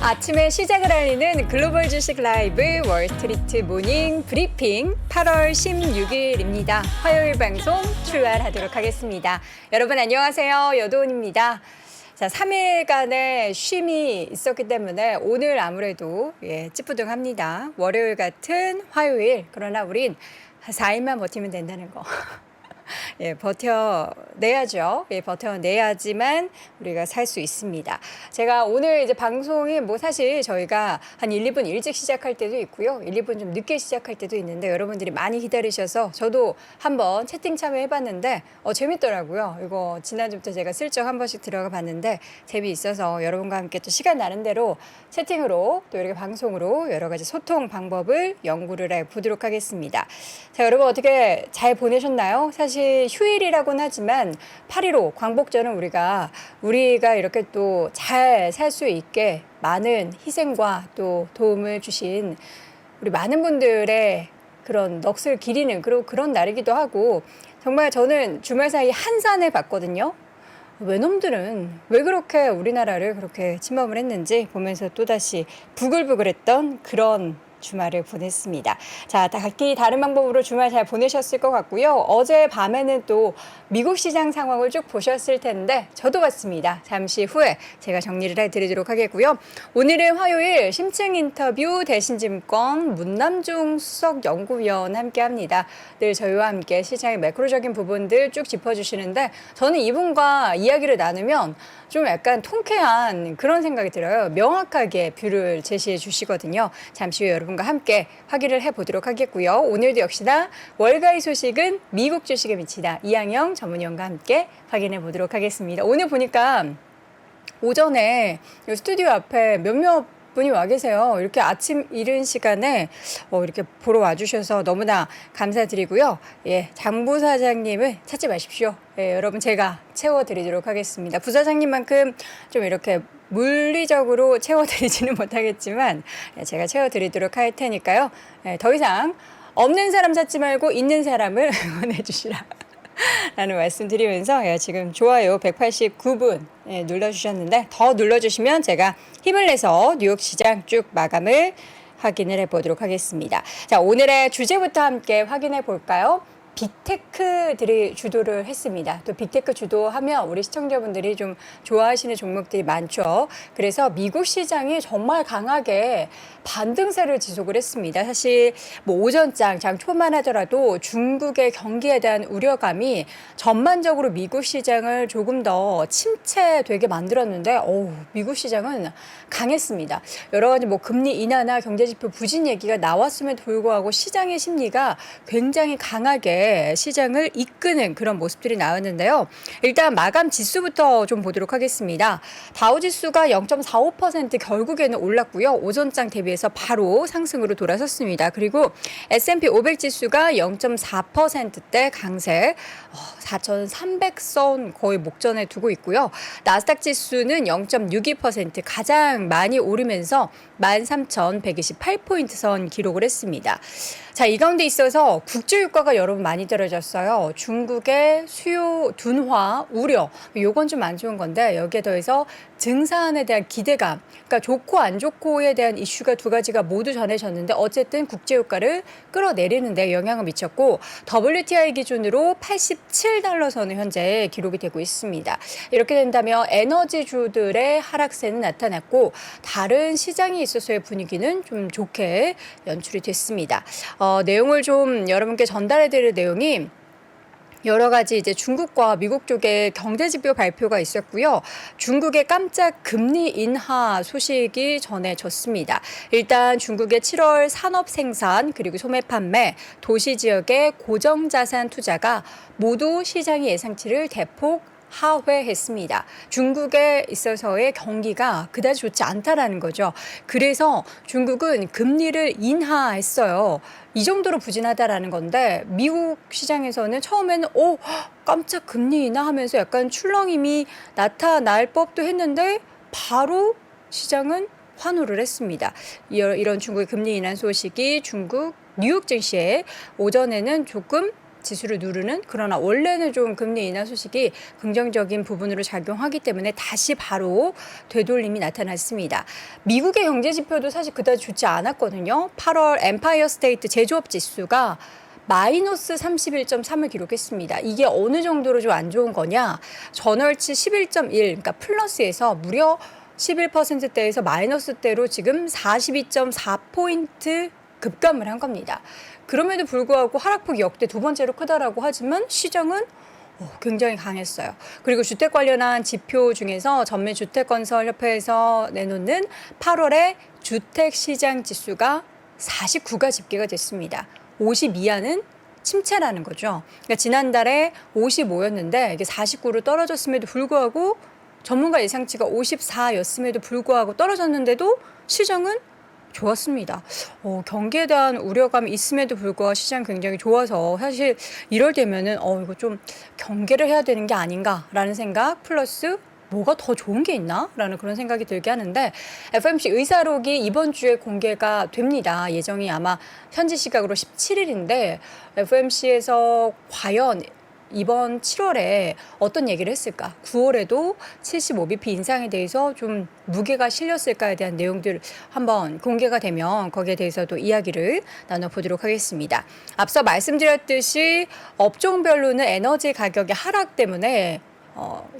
아침에 시작을 알리는 글로벌 주식 라이브 월스트리트 모닝 브리핑 8월 16일입니다. 화요일 방송 출발하도록 하겠습니다. 여러분 안녕하세요. 여도은입니다. 자, 3일간의 쉼이 있었기 때문에 오늘 아무래도 찌뿌둥합니다. 월요일 같은 화요일, 그러나 우린 4일만 버티면 된다는 거. 버텨내야죠. 버텨내야지만 우리가 살 수 있습니다. 제가 오늘 이제 방송이 사실 저희가 한 1, 2분 일찍 시작할 때도 있고요. 1, 2분 좀 늦게 시작할 때도 있는데 여러분들이 많이 기다리셔서 저도 한번 채팅 참여해봤는데 재밌더라고요. 이거 지난주부터 제가 슬쩍 한 번씩 들어가 봤는데 재미있어서 여러분과 함께 또 시간 나는 대로 채팅으로 또 이렇게 방송으로 여러 가지 소통 방법을 연구를 해보도록 하겠습니다. 자, 여러분 어떻게 잘 보내셨나요? 사실 휴일이라고는 하지만 8.15 광복절은 우리가 이렇게 또 잘 살 수 있게 많은 희생과 또 도움을 주신 우리 많은 분들의 그런 넋을 기리는 그런 날이기도 하고, 정말 저는 주말 사이 한산해 봤거든요. 외놈들은 왜 그렇게 우리나라를 그렇게 침범을 했는지 보면서 또다시 부글부글했던 그런 주말을 보냈습니다. 자, 각기 다른 방법으로 주말 잘 보내셨을 것 같고요. 어제 밤에는 또 미국 시장 상황을 쭉 보셨을 텐데 저도 봤습니다. 잠시 후에 제가 정리를 해드리도록 하겠고요. 오늘은 화요일 심층 인터뷰 대신증권 문남중 수석 연구위원 함께합니다. 늘 저희와 함께 시장의 매크로적인 부분들 쭉 짚어주시는데 저는 이분과 이야기를 나누면 좀 약간 통쾌한 그런 생각이 들어요. 명확하게 뷰를 제시해 주시거든요. 잠시 후에 여러분과 함께 확인을 해보도록 하겠고요. 오늘도 역시나 월가의 소식은 미국 주식에 미치다. 이항영 전문위원과 함께 확인해 보도록 하겠습니다. 오늘 보니까 오전에 스튜디오 앞에 몇몇 분이 와 계세요. 이렇게 아침 이른 시간에 이렇게 보러 와주셔서 너무나 감사드리고요. 장부사장님을 찾지 마십시오. 여러분 제가 채워드리도록 하겠습니다. 부사장님만큼 좀 이렇게 물리적으로 채워드리지는 못하겠지만 제가 채워드리도록 할 테니까요. 더 이상 없는 사람 찾지 말고 있는 사람을 응원해 주시라. 라는 말씀 드리면서 지금 좋아요 189분 눌러주셨는데 더 눌러주시면 제가 힘을 내서 뉴욕 시장 쭉 마감을 확인을 해보도록 하겠습니다. 자, 오늘의 주제부터 함께 확인해 볼까요? 빅테크들이 주도를 했습니다. 또 빅테크 주도하면 우리 시청자분들이 좀 좋아하시는 종목들이 많죠. 그래서 미국 시장이 정말 강하게 반등세를 지속을 했습니다. 사실 오전장, 장 초만 하더라도 중국의 경기에 대한 우려감이 전반적으로 미국 시장을 조금 더 침체되게 만들었는데 미국 시장은 강했습니다. 여러 가지 금리 인하나 경제지표 부진 얘기가 나왔음에도 불구하고 시장의 심리가 굉장히 강하게 시장을 이끄는 그런 모습들이 나왔는데요. 일단 마감 지수부터 좀 보도록 하겠습니다. 다우지수가 0.45% 결국에는 올랐고요. 오전장 대비해서 바로 상승으로 돌아섰습니다. 그리고 S&P 500 지수가 0.4%대 강세, 4,300선 거의 목전에 두고 있고요. 나스닥 지수는 0.62% 가장 많이 오르면서 13,128포인트 선 기록을 했습니다. 자, 이 가운데 있어서 국제유가가 여러분 많이 떨어졌어요. 중국의 수요 둔화 우려, 요건 좀 안 좋은 건데 여기에 더해서 증산에 대한 기대감, 그러니까 좋고 안 좋고에 대한 이슈가 두 가지가 모두 전해졌는데 어쨌든 국제유가를 끌어내리는 데 영향을 미쳤고 WTI 기준으로 87달러 선을 현재 기록이 되고 있습니다. 이렇게 된다면 에너지주들의 하락세는 나타났고 다른 시장에 있어서의 분위기는 좀 좋게 연출이 됐습니다. 내용을 좀 여러분께 전달해 드릴 내용이 여러 가지 이제 중국과 미국 쪽에 경제지표 발표가 있었고요. 중국의 깜짝 금리 인하 소식이 전해졌습니다. 일단 중국의 7월 산업 생산 그리고 소매 판매, 도시 지역의 고정자산 투자가 모두 시장의 예상치를 대폭 하회했습니다. 중국에 있어서의 경기가 그다지 좋지 않다라는 거죠. 그래서 중국은 금리를 인하했어요. 이 정도로 부진하다라는 건데 미국 시장에서는 처음에는 깜짝 금리 인하 하면서 약간 출렁임이 나타날 법도 했는데 바로 시장은 환호를 했습니다. 이런 중국의 금리 인하 소식이 중국 뉴욕 증시에 오전에는 조금 지수를 누르는, 그러나 원래는 좀 금리 인하 소식이 긍정적인 부분으로 작용하기 때문에 다시 바로 되돌림이 나타났습니다. 미국의 경제 지표도 사실 그다지 좋지 않았거든요. 8월 엠파이어 스테이트 제조업 지수가 마이너스 31.3을 기록했습니다. 이게 어느 정도로 좀 안 좋은 거냐? 전월치 11.1, 그러니까 플러스에서 무려 11%대에서 마이너스대로 지금 42.4포인트 급감을 한 겁니다. 그럼에도 불구하고 하락폭이 역대 두 번째로 크다라고 하지만 시장은 굉장히 강했어요. 그리고 주택 관련한 지표 중에서 전매주택건설협회에서 내놓는 8월의 주택시장 지수가 49가 집계가 됐습니다. 50 이하는 침체라는 거죠. 그러니까 지난달에 55였는데 이게 49로 떨어졌음에도 불구하고 전문가 예상치가 54였음에도 불구하고 떨어졌는데도 시장은 좋았습니다. 경기에 대한 우려감이 있음에도 불구하고 시장 굉장히 좋아서 사실 이럴 때면은 이거 좀 경계를 해야 되는 게 아닌가라는 생각 플러스 뭐가 더 좋은 게 있나? 라는 그런 생각이 들게 하는데 FOMC 의사록이 이번 주에 공개가 됩니다. 예정이 아마 현지 시각으로 17일인데 FOMC에서 과연 이번 7월에 어떤 얘기를 했을까? 9월에도 75bp 인상에 대해서 좀 무게가 실렸을까에 대한 내용들 한번 공개가 되면 거기에 대해서도 이야기를 나눠보도록 하겠습니다. 앞서 말씀드렸듯이 업종별로는 에너지 가격의 하락 때문에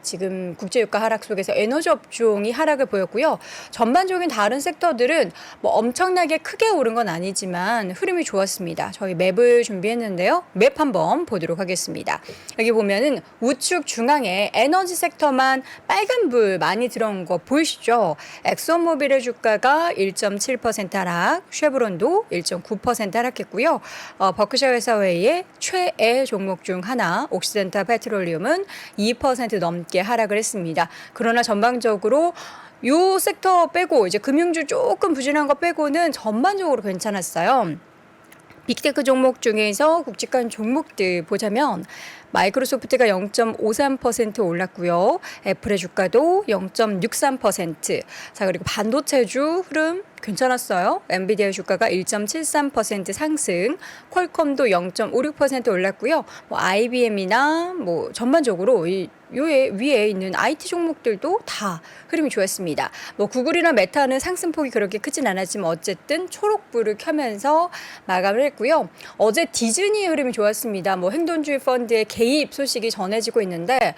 지금 국제유가 하락 속에서 에너지 업종이 하락을 보였고요. 전반적인 다른 섹터들은 뭐 엄청나게 크게 오른 건 아니지만 흐름이 좋았습니다. 저희 맵을 준비했는데요. 맵 한번 보도록 하겠습니다. 여기 보면은 우측 중앙에 에너지 섹터만 빨간불 많이 들어온 거 보이시죠? 엑소모빌의 주가가 1.7% 하락, 쉐브론도 1.9% 하락했고요. 버크셔 회사회의 최애 종목 중 하나, 옥시덴탈 페트롤리움은 2% 넘게 하락을 했습니다. 그러나 전반적으로 요 섹터 빼고 이제 금융주 조금 부진한 거 빼고는 전반적으로 괜찮았어요. 빅테크 종목 중에서 굵직한 종목들 보자면 마이크로소프트가 0.53% 올랐고요. 애플의 주가도 0.63%. 자, 그리고 반도체주 흐름 괜찮았어요. 엔비디아 주가가 1.73% 상승, 퀄컴도 0.56% 올랐고요. IBM이나 전반적으로 위에 있는 IT 종목들도 다 흐름이 좋았습니다. 구글이나 메타는 상승폭이 그렇게 크진 않았지만 어쨌든 초록불을 켜면서 마감을 했고요. 어제 디즈니 흐름이 좋았습니다. 행동주의 펀드의 개입 소식이 전해지고 있는데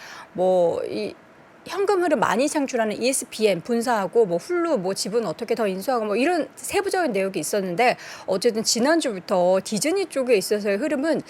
현금 흐름 많이 창출하는 ESPN 분사하고 훌루 지분 어떻게 더 인수하고 이런 세부적인 내용이 있었는데 어쨌든 지난주부터 디즈니 쪽에 있어서의 흐름은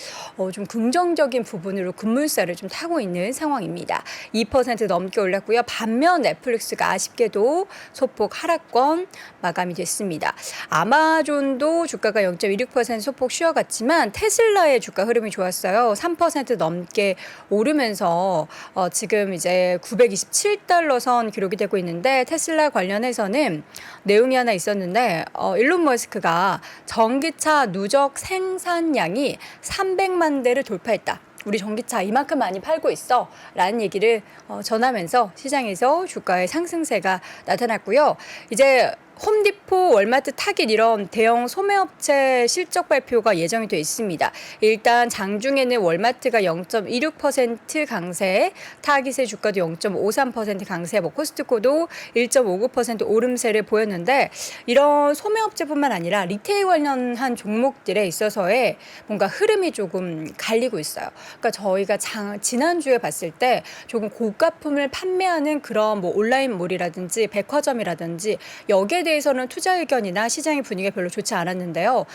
좀 긍정적인 부분으로 급물살을 좀 타고 있는 상황입니다. 2% 넘게 올랐고요. 반면 넷플릭스가 아쉽게도 소폭 하락권 마감이 됐습니다. 아마존도 주가가 0.26% 소폭 쉬어갔지만 테슬라의 주가 흐름이 좋았어요. 3% 넘게 오르면서 지금 이제 927달러 선 기록이 되고 있는데 테슬라 관련해서는 내용이 하나 있었는데 일론 머스크가 전기차 누적 생산량이 300만 대를 돌파했다. 우리 전기차 이만큼 많이 팔고 있어 라는 얘기를 전하면서 시장에서 주가의 상승세가 나타났고요. 이제 홈디포, 월마트, 타깃 이런 대형 소매업체 실적 발표가 예정이 되어 있습니다. 일단 장중에는 월마트가 0.26% 강세, 타깃의 주가도 0.53% 강세, 코스트코도 1.59% 오름세를 보였는데 이런 소매업체뿐만 아니라 리테일 관련한 종목들에 있어서의 뭔가 흐름이 조금 갈리고 있어요. 그러니까 저희가 지난주에 봤을 때 조금 고가품을 판매하는 그런 온라인몰이라든지 백화점이라든지 여기에 대해서는 투자 의견이나 시장의 분위기가 별로 좋지 않았는데요.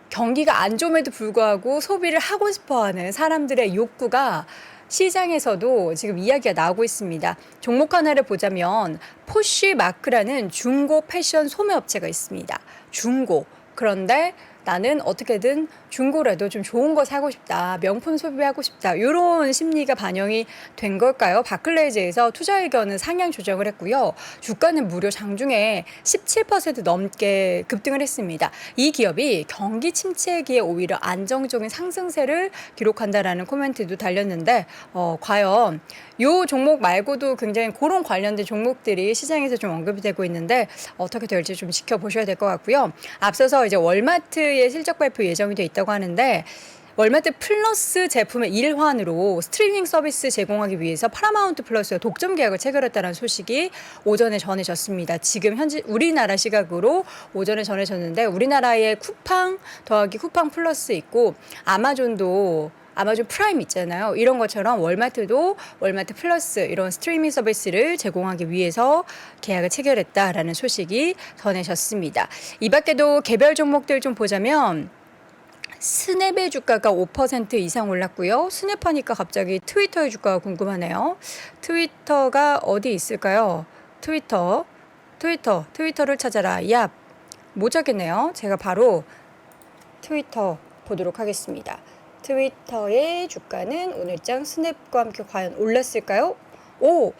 경기가 안 좋음에도 불구하고 소비를 하고 싶어하는 사람들의 욕구가 시장에서도 지금 이야기가 나오고 있습니다. 종목 하나를 보자면 포쉬마크라는 중고 패션 소매업체가 있습니다. 중고. 그런데 나는 어떻게든 중고라도 좀 좋은 거 사고 싶다. 명품 소비하고 싶다. 이런 심리가 반영이 된 걸까요? 바클레이즈에서 투자 의견은 상향 조정을 했고요. 주가는 무려 장중에 17% 넘게 급등을 했습니다. 이 기업이 경기 침체기에 오히려 안정적인 상승세를 기록한다라는 코멘트도 달렸는데 과연 이 종목 말고도 굉장히 그런 관련된 종목들이 시장에서 좀 언급이 되고 있는데 어떻게 될지 좀 지켜보셔야 될 것 같고요. 앞서서 이제 월마트의 실적 발표 예정이 돼 있다고 하는데 월마트 플러스 제품의 일환으로 스트리밍 서비스 제공하기 위해서 파라마운트 플러스와 독점 계약을 체결했다는 소식이 오전에 전해졌습니다. 지금 현재 우리나라 시각으로 오전에 전해졌는데 우리나라에 쿠팡 더하기 쿠팡 플러스 있고 아마존도 아마존 프라임 있잖아요. 이런 것처럼 월마트도 월마트 플러스 이런 스트리밍 서비스를 제공하기 위해서 계약을 체결했다라는 소식이 전해졌습니다. 이 밖에도 개별 종목들 좀 보자면 스냅의 주가가 5% 이상 올랐고요. 스냅하니까 갑자기 트위터의 주가가 궁금하네요. 트위터가 어디 있을까요? 트위터를 찾아라. 야, 못 찾겠네요. 제가 바로 트위터 보도록 하겠습니다. 트위터의 주가는 오늘장 스냅과 함께 과연 올랐을까요? 오!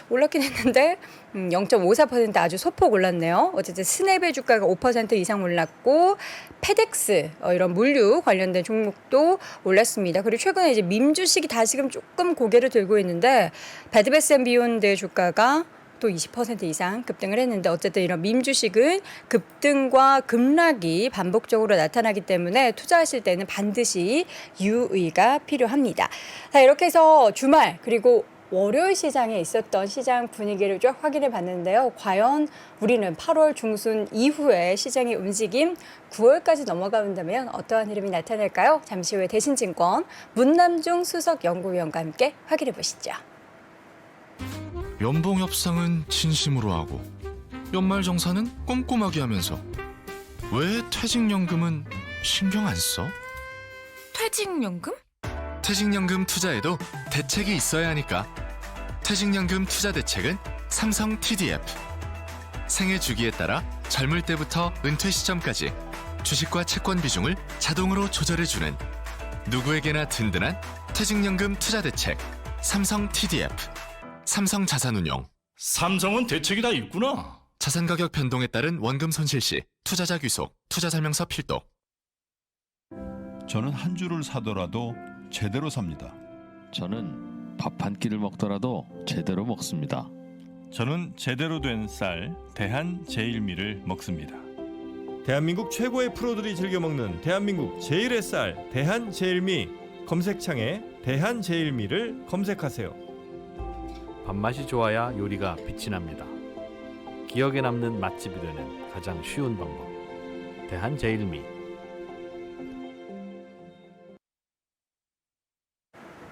올랐긴 했는데 0.54% 아주 소폭 올랐네요. 어쨌든 스냅의 주가가 5% 이상 올랐고 페덱스 이런 물류 관련된 종목도 올랐습니다. 그리고 최근에 이제 밈 주식이 다시금 조금 고개를 들고 있는데 베드베스앤비욘드의 주가가 또 20% 이상 급등을 했는데 어쨌든 이런 밈 주식은 급등과 급락이 반복적으로 나타나기 때문에 투자하실 때는 반드시 유의가 필요합니다. 자, 이렇게 해서 주말 그리고 월요일 시장에 있었던 시장 분위기를 쭉 확인해 봤는데요. 과연 우리는 8월 중순 이후에 시장의 움직임 9월까지 넘어간다면 어떠한 흐름이 나타날까요? 잠시 후에 대신증권 문남중 수석연구위원과 함께 확인해 보시죠. 연봉 협상은 진심으로 하고 연말정산은 꼼꼼하게 하면서 왜 퇴직연금은 신경 안 써? 퇴직연금? 퇴직연금 투자에도 대책이 있어야 하니까 퇴직연금 투자 대책은 삼성 TDF. 생애 주기에 따라 젊을 때부터 은퇴 시점까지 주식과 채권 비중을 자동으로 조절해주는 누구에게나 든든한 퇴직연금 투자 대책 삼성 TDF. 삼성자산운용. 삼성은 대책이 다 있구나. 자산가격 변동에 따른 원금 손실 시 투자자 귀속, 투자설명서 필독. 저는 한 주를 사더라도 제대로 삽니다. 저는 밥 한 끼를 먹더라도 제대로 먹습니다. 저는 제대로 된 쌀 대한제일미를 먹습니다. 대한민국 최고의 프로들이 즐겨 먹는 대한민국 제일의 쌀 대한제일미. 검색창에 대한제일미를 검색하세요. 밥맛이 좋아야 요리가 빛이 납니다. 기억에 남는 맛집이 되는 가장 쉬운 방법. 대한제일미.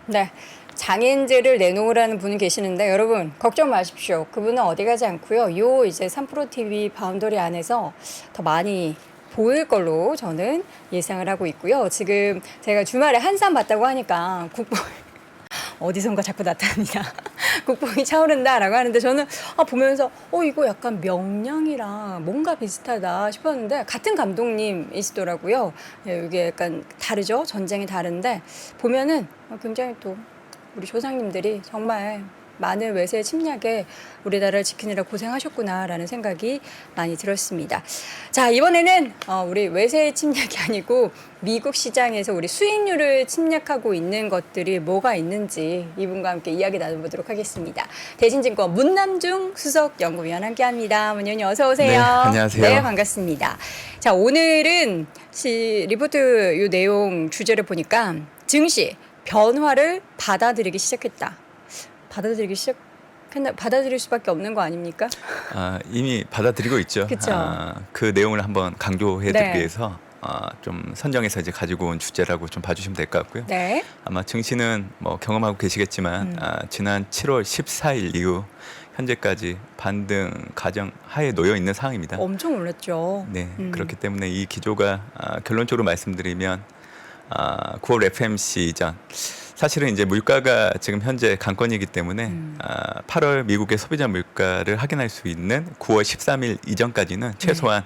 네. 장인제를 내놓으라는 분이 계시는데 여러분 걱정 마십시오. 그분은 어디 가지 않고요. 요 이제 3프로TV 바운더리 안에서 더 많이 보일 걸로 저는 예상을 하고 있고요. 지금 제가 주말에 한산 봤다고 하니까 국뽕 어디선가 자꾸 나타납니다. 국뽕이 차오른다라고 하는데 저는 보면서 이거 약간 명량이랑 뭔가 비슷하다 싶었는데 같은 감독님이시더라고요. 이게 약간 다르죠. 전쟁이 다른데 보면은 굉장히 또 우리 조상님들이 정말 많은 외세 침략에 우리나라를 지키느라 고생하셨구나라는 생각이 많이 들었습니다. 자, 이번에는 우리 외세 침략이 아니고 미국 시장에서 우리 수익률을 침략하고 있는 것들이 뭐가 있는지 이분과 함께 이야기 나눠보도록 하겠습니다. 대신증권 문남중 수석연구위원 함께합니다. 문위원님 어서 오세요. 네, 안녕하세요. 네, 반갑습니다. 자, 오늘은 리포트 요 내용 주제를 보니까 증시 변화를 받아들이기 시작했다. 받아들일 수밖에 없는 거 아닙니까? 이미 받아들이고 있죠. 그 내용을 한번 강조해드리기 위해서 좀 선정해서 이제 가지고 온 주제라고 좀 봐주시면 될 것 같고요. 네. 아마 증시는 뭐 경험하고 계시겠지만 지난 7월 14일 이후 현재까지 반등 가정 하에 놓여 있는 상황입니다. 엄청 올랐죠. 네, 그렇기 때문에 이 기조가 결론적으로 말씀드리면 9월 FMC 이전 사실은 이제 물가가 지금 현재 관건이기 때문에 8월 미국의 소비자 물가를 확인할 수 있는 9월 13일 이전까지는 최소한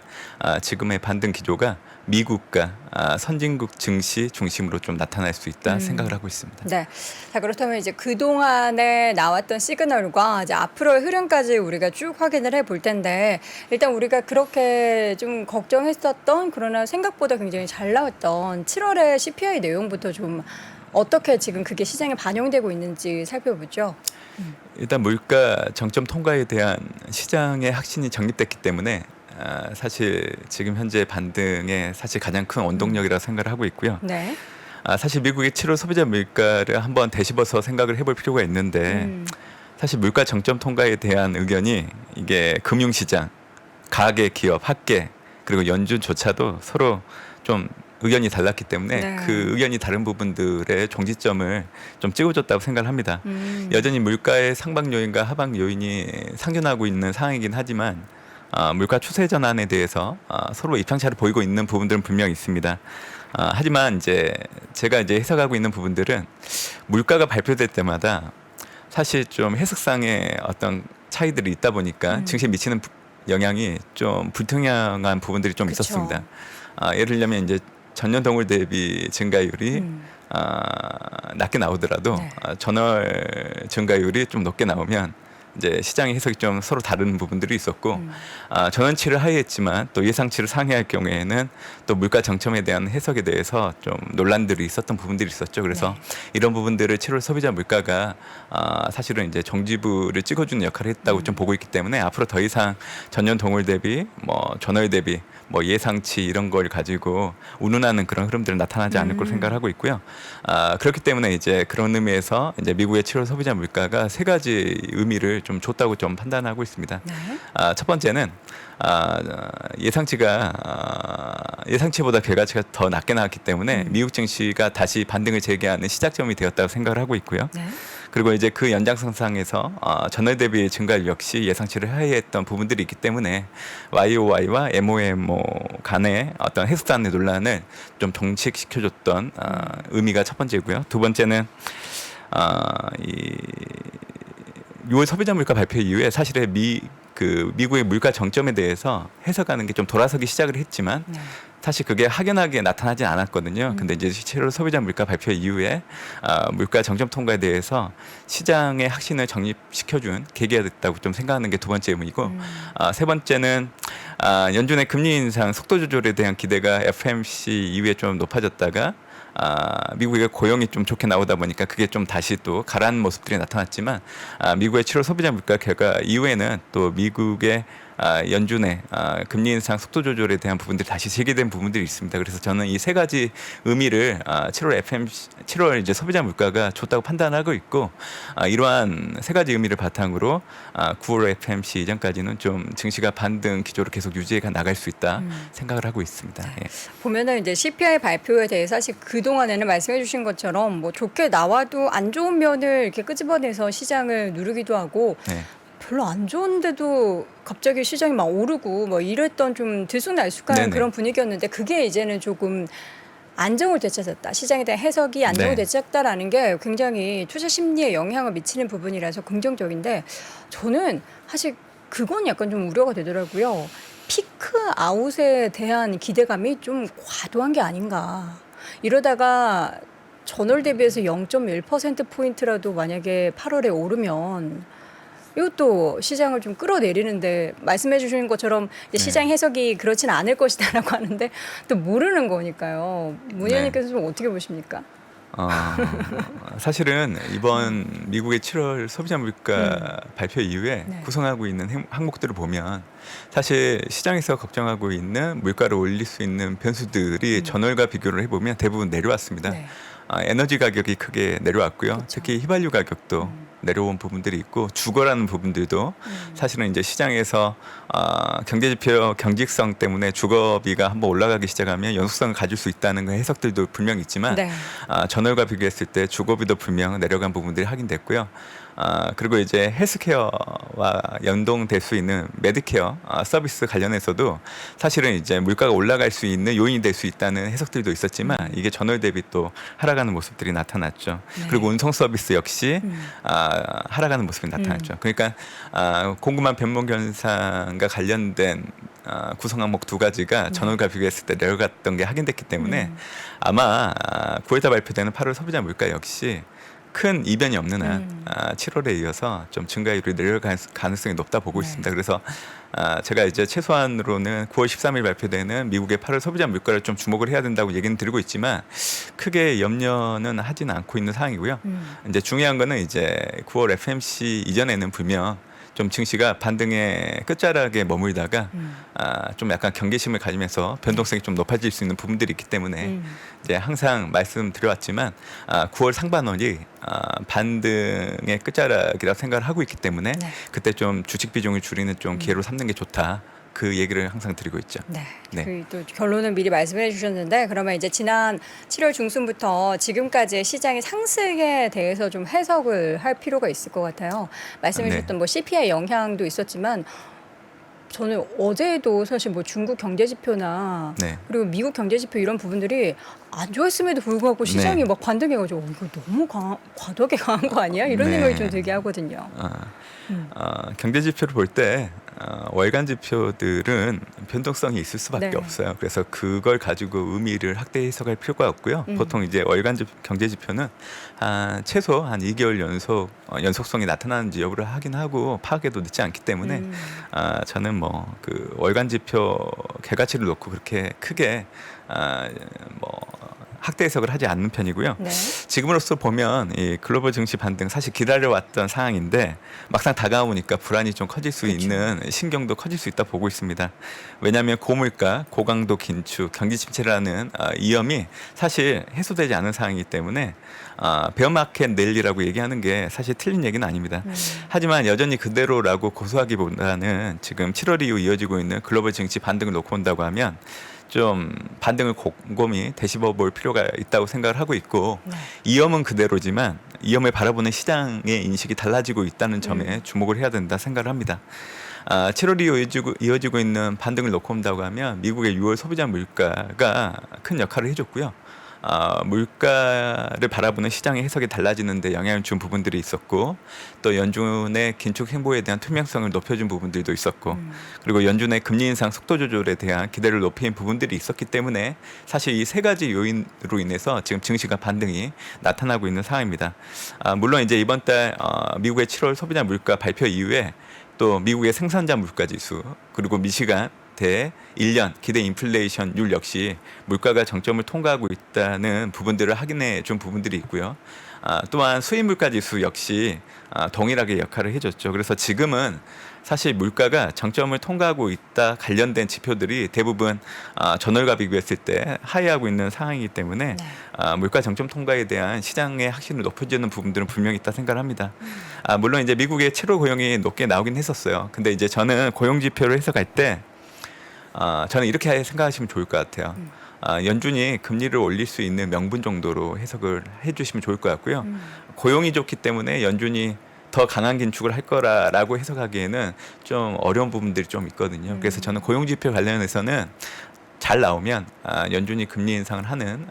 지금의 반등 기조가 미국과 선진국 증시 중심으로 좀 나타날 수 있다 생각을 하고 있습니다. 네. 자, 그렇다면 이제 그동안에 나왔던 시그널과 이제 앞으로의 흐름까지 우리가 쭉 확인을 해볼 텐데 일단 우리가 그렇게 좀 걱정했었던 그러나 생각보다 굉장히 잘 나왔던 7월의 CPI 내용부터 좀 어떻게 지금 그게 시장에 반영되고 있는지 살펴보죠. 일단 물가 정점 통과에 대한 시장의 확신이 정립됐기 때문에 사실 지금 현재 반등의 사실 가장 큰 원동력이라고 생각을 하고 있고요. 네. 사실 미국의 7월 소비자 물가를 한번 되씹어서 생각을 해볼 필요가 있는데 사실 물가 정점 통과에 대한 의견이 이게 금융시장, 가계, 기업, 학계 그리고 연준조차도 서로 좀 의견이 달랐기 때문에 네. 그 의견이 다른 부분들의 종지점을 좀 찍어줬다고 생각을 합니다. 여전히 물가의 상방 요인과 하방 요인이 상존하고 있는 상황이긴 하지만 물가 추세 전환에 대해서 서로 입장차를 보이고 있는 부분들은 분명히 있습니다. 하지만 이제 제가 이제 해석하고 있는 부분들은 물가가 발표될 때마다 사실 좀 해석상의 어떤 차이들이 있다 보니까 증시에 미치는 영향이 좀 불투명한 부분들이 좀 그쵸. 있었습니다. 예를 들면 이제 전년 동월 대비 증가율이 낮게 나오더라도 네. 전월 증가율이 좀 높게 나오면 이제 시장의 해석이 좀 서로 다른 부분들이 있었고 전원치를 하회했지만 또 예상치를 상회할 경우에는 또 물가 정점에 대한 해석에 대해서 좀 논란들이 있었던 부분들이 있었죠. 그래서 이런 부분들을 7월 소비자 물가가 사실은 이제 정지부를 찍어주는 역할을 했다고 좀 보고 있기 때문에 앞으로 더 이상 전년 동월 대비 뭐 전월 대비 뭐 예상치 이런 걸 가지고 운운하는 그런 흐름들은 나타나지 않을 걸 생각을 하고 있고요. 그렇기 때문에 이제 그런 의미에서 이제 미국의 7월 소비자 물가가 세 가지 의미를 좀 줬다고 좀 판단하고 있습니다. 네. 첫 번째는 예상치보다 결과치가 더 낮게 나왔기 때문에 미국 증시가 다시 반등을 재개하는 시작점이 되었다고 생각을 하고 있고요. 네. 그리고 이제 그 연장선상에서 전월 대비 증가율 역시 예상치를 하회했던 부분들이 있기 때문에 YOY와 MOMO 간의 어떤 해수단의 논란을 좀 종식시켜줬던 의미가 첫 번째고요. 두 번째는 이 6월 소비자 물가 발표 이후에 사실은 미국의 물가 정점에 대해서 해석하는 게 좀 돌아서기 시작을 했지만 네. 사실 그게 확연하게 나타나지 않았거든요. 근데 이제 7월 소비자 물가 발표 이후에 물가 정점 통과에 대해서 시장의 확신을 정립시켜준 계기가 됐다고 좀 생각하는 게 두 번째 의미이고 세 번째는 연준의 금리 인상 속도 조절에 대한 기대가 FOMC 이후에 좀 높아졌다가 미국의 고용이 좀 좋게 나오다 보니까 그게 좀 다시 또 가라앉는 모습들이 나타났지만 미국의 7월 소비자 물가 결과 이후에는 또 미국의 연준의 금리 인상 속도 조절에 대한 부분들이 다시 재개된 부분들이 있습니다. 그래서 저는 이 세 가지 의미를 7월 이제 소비자 물가가 좋다고 판단하고 있고 이러한 세 가지 의미를 바탕으로 9월 FOMC 이전까지는 좀 증시가 반등 기조로 계속 유지해 나갈 수 있다 생각을 하고 있습니다. 예. 보면은 이제 CPI 발표에 대해서 사실 그 동안에는 말씀해주신 것처럼 뭐 좋게 나와도 안 좋은 면을 이렇게 끄집어내서 시장을 누르기도 하고 네. 별로 안 좋은데도 갑자기 시장이 막 오르고 뭐 이랬던 좀 들쑥날쑥한 네네. 그런 분위기였는데 그게 이제는 조금 안정을 되찾았다. 시장에 대한 해석이 안정을 네. 되찾았다라는 게 굉장히 투자 심리에 영향을 미치는 부분이라서 긍정적인데 저는 사실 그건 약간 좀 우려가 되더라고요. 피크 아웃에 대한 기대감이 좀 과도한 게 아닌가. 이러다가 전월 대비해서 0.1%포인트라도 만약에 8월에 오르면 이것도 시장을 좀 끌어내리는데 말씀해 주시는 것처럼 이제 시장 해석이 그렇진 않을 것이다라고 하는데 또 모르는 거니까요. 문 의원님께서 좀 어떻게 보십니까? 사실은 이번 미국의 7월 소비자 물가 발표 이후에 네. 구성하고 있는 항목들을 보면 사실 시장에서 걱정하고 있는 물가를 올릴 수 있는 변수들이 전월과 비교를 해보면 대부분 내려왔습니다. 네. 에너지 가격이 크게 내려왔고요. 특히 휘발유 가격도 내려온 부분들이 있고 주거라는 부분들도 사실은 이제 시장에서 경제지표 경직성 때문에 주거비가 한번 올라가기 시작하면 연속성을 가질 수 있다는 그 해석들도 분명 있지만 네. 전월과 비교했을 때 주거비도 분명 내려간 부분들이 확인됐고요. 그리고 이제 헬스케어와 연동될 수 있는 메드케어 서비스 관련해서도 사실은 이제 물가가 올라갈 수 있는 요인이 될 수 있다는 해석들도 있었지만 이게 전월 대비 또 하락하는 모습들이 나타났죠. 네. 그리고 운송 서비스 역시 하락하는 모습이 나타났죠. 그러니까 공급망 변동 현상과 관련된 구성 항목 두 가지가 전월과 비교했을 때 내려갔던 게 확인됐기 때문에 아마 9월달 발표되는 8월 소비자 물가 역시 큰 이변이 없는 한 7월에 이어서 좀 증가율이 내려갈 가능성이 높다 보고 있습니다. 그래서 제가 이제 최소한으로는 9월 13일 발표되는 미국의 8월 소비자 물가를 좀 주목을 해야 된다고 얘기는 드리고 있지만 크게 염려는 하지는 않고 있는 상황이고요. 이제 중요한 거는 이제 9월 FOMC 이전에는 분명 좀 증시가 반등의 끝자락에 머물다가 좀 약간 경계심을 가지면서 변동성이 좀 높아질 수 있는 부분들이 있기 때문에 이제 항상 말씀드려왔지만 9월 상반월이 반등의 끝자락이라고 생각을 하고 있기 때문에 네. 그때 좀 주식 비중을 줄이는 좀 기회로 삼는 게 좋다. 그 얘기를 항상 드리고 있죠. 네. 네. 또 결론은 미리 말씀해 주셨는데 그러면 이제 지난 7월 중순부터 지금까지의 시장의 상승에 대해서 좀 해석을 할 필요가 있을 것 같아요. 말씀해 네. 주셨던 뭐 CPI 영향도 있었지만 저는 어제도 사실 뭐 중국 경제 지표나 네. 그리고 미국 경제 지표 이런 부분들이 안 좋았음에도 불구하고 시장이 네. 막 반등해가지고 이거 너무 과도하게 강한 거 아니야? 이런 네. 생각이 좀 들게 하거든요. 경제 지표를 볼 때 월간 지표들은 변동성이 있을 수밖에 네. 없어요. 그래서 그걸 가지고 의미를 확대 해석할 필요가 없고요. 보통 이제 월간 경제 지표는 최소 한 2개월 연속성이 나타나는지 여부를 확인하고 파악해도 늦지 않기 때문에 저는 뭐 그 월간 지표 개가치를 놓고 그렇게 크게 뭐 확대 해석을 하지 않는 편이고요. 네. 지금으로서 보면 이 글로벌 증시 반등 사실 기다려왔던 상황인데 막상 다가오니까 불안이 좀 커질 수 있는 신경도 커질 수 있다 보고 있습니다. 왜냐하면 고물가, 고강도 긴축, 경기 침체라는 위험이 사실 해소되지 않은 상황이기 때문에 베어마켓 랠리라고 얘기하는 게 사실 틀린 얘기는 아닙니다. 하지만 여전히 그대로라고 고소하기보다는 지금 7월 이후 이어지고 있는 글로벌 증시 반등을 놓고 온다고 하면 좀 반등을 곰곰이 되짚어 볼 필요가 있다고 생각을 하고 있고 위험은 그대로지만 위험을 바라보는 시장의 인식이 달라지고 있다는 점에 주목을 해야 된다 생각을 합니다. 7월 이후 이어지고 있는 반등을 놓고 온다고 하면 미국의 6월 소비자 물가가 큰 역할을 해줬고요. 물가를 바라보는 시장의 해석이 달라지는 데 영향을 준 부분들이 있었고 또 연준의 긴축 행보에 대한 투명성을 높여준 부분들도 있었고 그리고 연준의 금리 인상 속도 조절에 대한 기대를 높인 부분들이 있었기 때문에 사실 이 세 가지 요인으로 인해서 지금 증시가 반등이 나타나고 있는 상황입니다. 물론 이제 이번 달 미국의 7월 소비자 물가 발표 이후에 또 미국의 생산자 물가 지수 그리고 미시간 대 1년 기대 인플레이션율 역시 물가가 정점을 통과하고 있다는 부분들을 확인해 준 부분들이 있고요. 또한 수입 물가 지수 역시 동일하게 역할을 해줬죠. 그래서 지금은 사실 물가가 정점을 통과하고 있다 관련된 지표들이 대부분 전월과 비교했을 때 하회하고 있는 상황이기 때문에 물가 정점 통과에 대한 시장의 확신을 높여주는 부분들은 분명히 있다 생각을 합니다. 물론 이제 미국의 7월 고용이 높게 나오긴 했었어요. 근데 이제 저는 고용 지표를 해석할 때 저는 이렇게 생각하시면 좋을 것 같아요. 연준이 금리를 올릴 수 있는 명분 정도로 해석을 해주시면 좋을 것 같고요. 고용이 좋기 때문에 연준이 더 강한 긴축을 할 거라고 해석하기에는 좀 어려운 부분들이 좀 있거든요. 그래서 저는 고용 지표 관련해서는 잘 나오면 연준이 금리 인상을 하는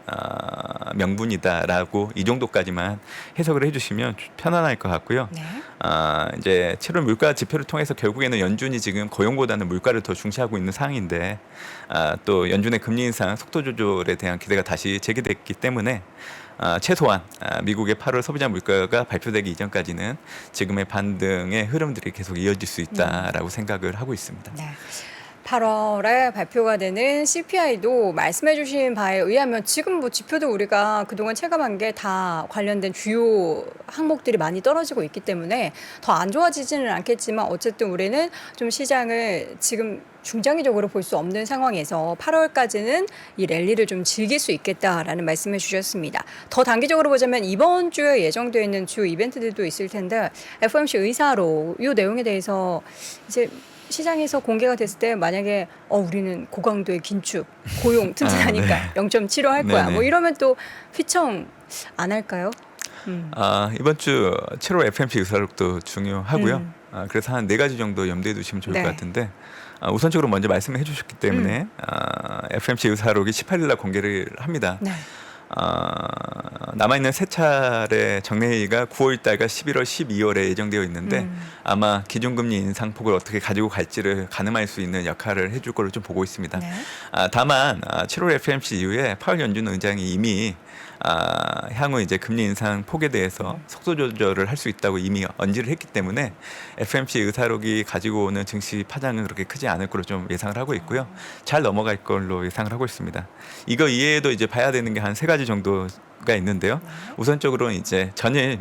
명분이다라고 이 정도까지만 해석을 해주시면 편안할 것 같고요. 네. 이제 7월 물가 지표를 통해서 결국에는 연준이 지금 고용보다는 물가를 더 중시하고 있는 상황인데 또 연준의 금리 인상 속도 조절에 대한 기대가 다시 제기됐기 때문에 최소한 미국의 8월 소비자 물가가 발표되기 이전까지는 지금의 반등의 흐름들이 계속 이어질 수 있다라고 생각을 하고 있습니다. 네. 8월에 발표가 되는 CPI도 말씀해 주신 바에 의하면 지금 뭐 지표도 우리가 그동안 체감한 게 다 관련된 주요 항목들이 많이 떨어지고 있기 때문에 더 안 좋아지지는 않겠지만 어쨌든 우리는 좀 시장을 지금 중장기적으로 볼 수 없는 상황에서 8월까지는 이 랠리를 좀 즐길 수 있겠다라는 말씀해 주셨습니다. 더 단기적으로 보자면 이번 주에 예정되어 있는 주요 이벤트들도 있을 텐데 FOMC 의사로 이 내용에 대해서 이제 시장에서 공개가 됐을 때 만약에 우리는 고강도의 긴축, 고용 튼튼하니까 0.75 할 거야. 네네. 뭐 이러면 또 휘청 안 할까요? 이번 주 7월 FMC 의사록도 중요하고요. 그래서 한 4가지 정도 염두에 두시면 좋을 네. 것 같은데 우선적으로 먼저 말씀을 해주셨기 때문에 FMC 의사록이 18일 날 공개를 합니다. 네. 남아있는 세 차례 정례회의가 9월 달과 11월, 12월에 예정되어 있는데 아마 기준금리 인상폭을 어떻게 가지고 갈지를 가늠할 수 있는 역할을 해줄 거로 좀 보고 있습니다. 네. 다만 7월 FMC 이후에 파월 연준 의장이 이미 향후 이제 금리 인상 폭에 대해서 속도 조절을 할 수 있다고 이미 언지를 했기 때문에 FMC 의사록이 가지고 오는 증시 파장은 그렇게 크지 않을 거로 좀 예상을 하고 있고요. 잘 넘어갈 걸로 예상을 하고 있습니다. 이거 이외에도 이제 봐야 되는 게 한 3가지 가지 정도가 있는데요. 우선적으로 이제 전일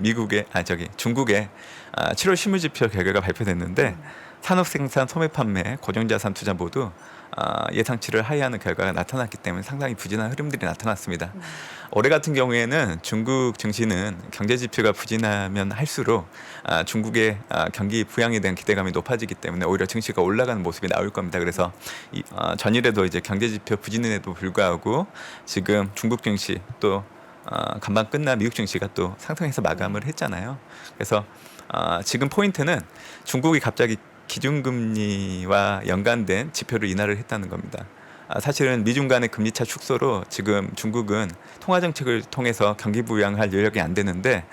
중국의 7월 실무지표 결과가 발표됐는데 산업 생산, 소매 판매, 고정자산 투자 모두 예상치를 하회하는 결과가 나타났기 때문에 상당히 부진한 흐름들이 나타났습니다. 올해 같은 경우에는 중국 증시는 경제 지표가 부진하면 할수록 중국의 경기 부양에 대한 기대감이 높아지기 때문에 오히려 증시가 올라가는 모습이 나올 겁니다. 그래서 전일에도 이제 경제 지표 부진에도 불구하고 지금 중국 증시 또 간밤 끝나 미국 증시가 또 상승해서 마감을 했잖아요. 그래서 지금 포인트는 중국이 갑자기 기준금리와 연관된 지표를 인하를 했다는 겁니다. 사실은 미중 간의 금리차 축소로 지금 중국은 통화정책을 통해서 경기 부양할 여력이 안 되는데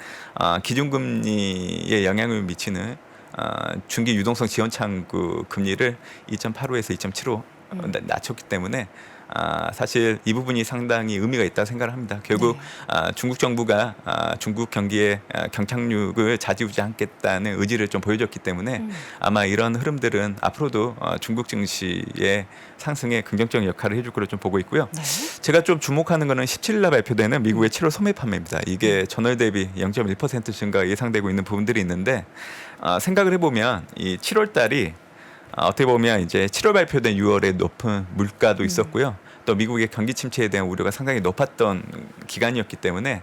기준금리에 영향을 미치는 중기 유동성 지원 창구 금리를 2.85에서 2.75 낮췄기 때문에 사실 이 부분이 상당히 의미가 있다고 생각을 합니다. 결국 중국 정부가 중국 경기에 경착륙을 좌지우지하겠다는 의지를 좀 보여줬기 때문에 아마 이런 흐름들은 앞으로도 중국 증시의 상승에 긍정적인 역할을 해줄 거로 좀 보고 있고요. 제가 좀 주목하는 거는 17일 날 발표되는 미국의 7월 소매 판매입니다. 이게 전월 대비 0.1% 증가 예상되고 있는 부분들이 있는데 생각을 해보면 이 7월 달이 어떻게 보면 이제 7월 발표된 6월에 높은 물가도 있었고요. 또 미국의 경기 침체에 대한 우려가 상당히 높았던 기간이었기 때문에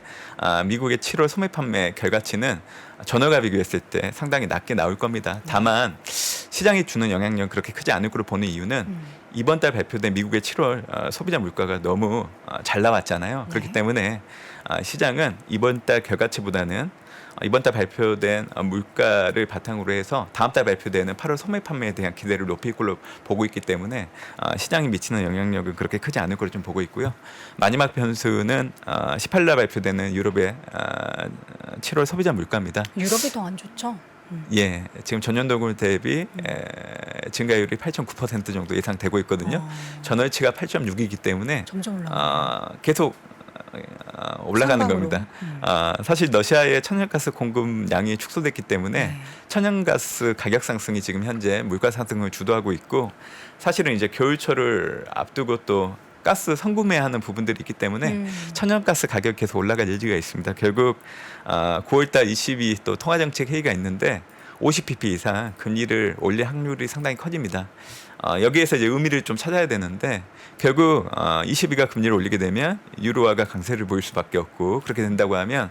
미국의 7월 소매 판매 결과치는 전월과 비교했을 때 상당히 낮게 나올 겁니다. 다만 시장이 주는 영향력은 그렇게 크지 않을 거로 보는 이유는 이번 달 발표된 미국의 7월 소비자 물가가 너무 잘 나왔잖아요. 그렇기 때문에 시장은 이번 달 결과치보다는 이번 달 발표된 물가를 바탕으로 해서 다음 달 발표되는 8월 소매 판매에 대한 기대를 높일 걸로 보고 있기 때문에 시장이 미치는 영향력은 그렇게 크지 않을 걸로 좀 보고 있고요. 마지막 변수는 18일 날 발표되는 유럽의 7월 소비자 물가입니다. 유럽이 더 안 좋죠? 예, 지금 전년도 대비 증가율이 8.9% 정도 예상되고 있거든요. 전월치가 8.6이기 때문에 점점 올라가요. 계속 올라가는 상방으로. 겁니다. 사실 러시아의 천연가스 공급량이 축소됐기 때문에 천연가스 가격 상승이 지금 현재 물가 상승을 주도하고 있고 사실은 이제 겨울철을 앞두고 또 가스 선구매하는 부분들이 있기 때문에 천연가스 가격이 계속 올라갈 여지가 있습니다. 결국 9월달 22 또 통화정책 회의가 있는데 50pp 이상 금리를 올릴 확률이 상당히 커집니다. 여기에서 이제 의미를 좀 찾아야 되는데 결국 22가 금리를 올리게 되면 유로화가 강세를 보일 수밖에 없고 그렇게 된다고 하면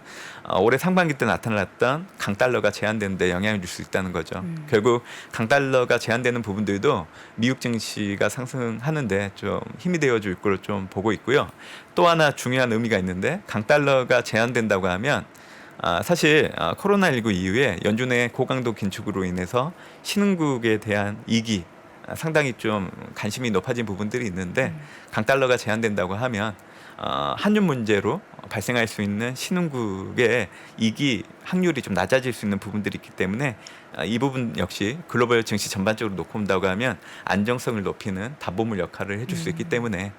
올해 상반기 때 나타났던 강달러가 제한되는 데 영향을 줄 수 있다는 거죠. 결국 강달러가 제한되는 부분들도 미국 증시가 상승하는데 좀 힘이 되어줄 걸로 좀 보고 있고요. 또 하나 중요한 의미가 있는데 강달러가 제한된다고 하면 사실 코로나19 이후에 연준의 고강도 긴축으로 인해서 신흥국에 대한 이기 상당히 좀 관심이 높아진 부분들이 있는데 강달러가 제한된다고 하면 한중 문제로 발생할 수 있는 신흥국의 이기 확률이 좀 낮아질 수 있는 부분들이 있기 때문에 이 부분 역시 글로벌 증시 전반적으로 놓고 본다고 하면 안정성을 높이는 담보물 역할을 해줄 수 있기 때문에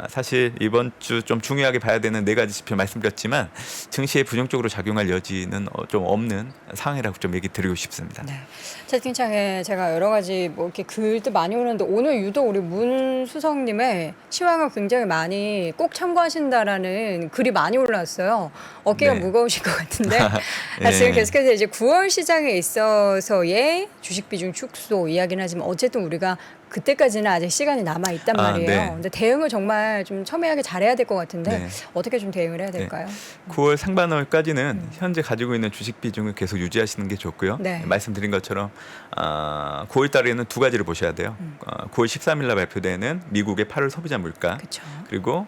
사실 이번 주 좀 중요하게 봐야 되는 4가지 지표 말씀드렸지만 증시에 부정적으로 작용할 여지는 좀 없는 상황이라고 좀 얘기 드리고 싶습니다. 네. 채팅창에 제가 여러 가지 뭐 이렇게 글도 많이 오는데 오늘 유독 우리 문 수석님의 시황을 굉장히 많이 꼭 참고하신다라는 글이 많이 올라왔어요. 어깨가 네. 무거우실 것 같은데 예. 지금 계속해서 이제 9월 시장에 있어서의 주식 비중 축소 이야기는 하지만 어쨌든 우리가 그때까지는 아직 시간이 남아 있단 말이에요. 네. 근데 대응을 정말 좀 첨예하게 잘해야 될 것 같은데 네. 어떻게 좀 대응을 해야 될까요? 9월 상반월까지는 현재 가지고 있는 주식 비중을 계속 유지하시는 게 좋고요. 네. 말씀드린 것처럼 9월 달에는 2가지를 보셔야 돼요. 9월 13일 날 발표되는 미국의 8월 소비자 물가 그렇죠. 그리고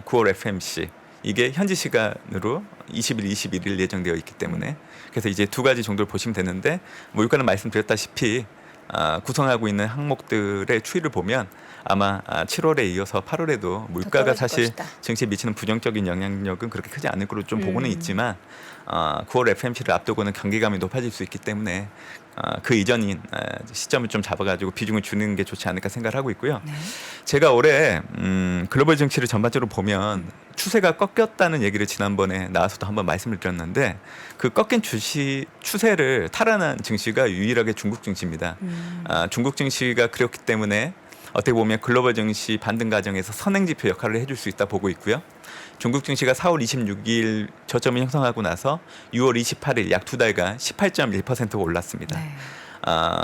9월 FMC 이게 현지 시간으로 20일, 21일 예정되어 있기 때문에 그래서 이제 2가지 정도를 보시면 되는데 물가는 말씀드렸다시피 구성하고 있는 항목들의 추이를 보면 아마 7월에 이어서 8월에도 물가가 떨어질 사실 것이다. 증시에 미치는 부정적인 영향력은 그렇게 크지 않을 거로 좀 보고는 있지만 9월 FMC를 앞두고는 경기감이 높아질 수 있기 때문에 그 이전인 시점을 좀 잡아가지고 비중을 주는 게 좋지 않을까 생각을 하고 있고요. 네. 제가 올해 글로벌 증시를 전반적으로 보면 추세가 꺾였다는 얘기를 지난번에 나와서도 한번 말씀을 드렸는데 그 꺾인 추세를 탈환한 증시가 유일하게 중국 증시입니다. 중국 증시가 그렇기 때문에 어떻게 보면 글로벌 증시 반등 과정에서 선행지표 역할을 해줄 수 있다 보고 있고요. 중국 증시가 4월 26일 저점을 형성하고 나서 6월 28일 약 2달간 18.1%가 올랐습니다. 네.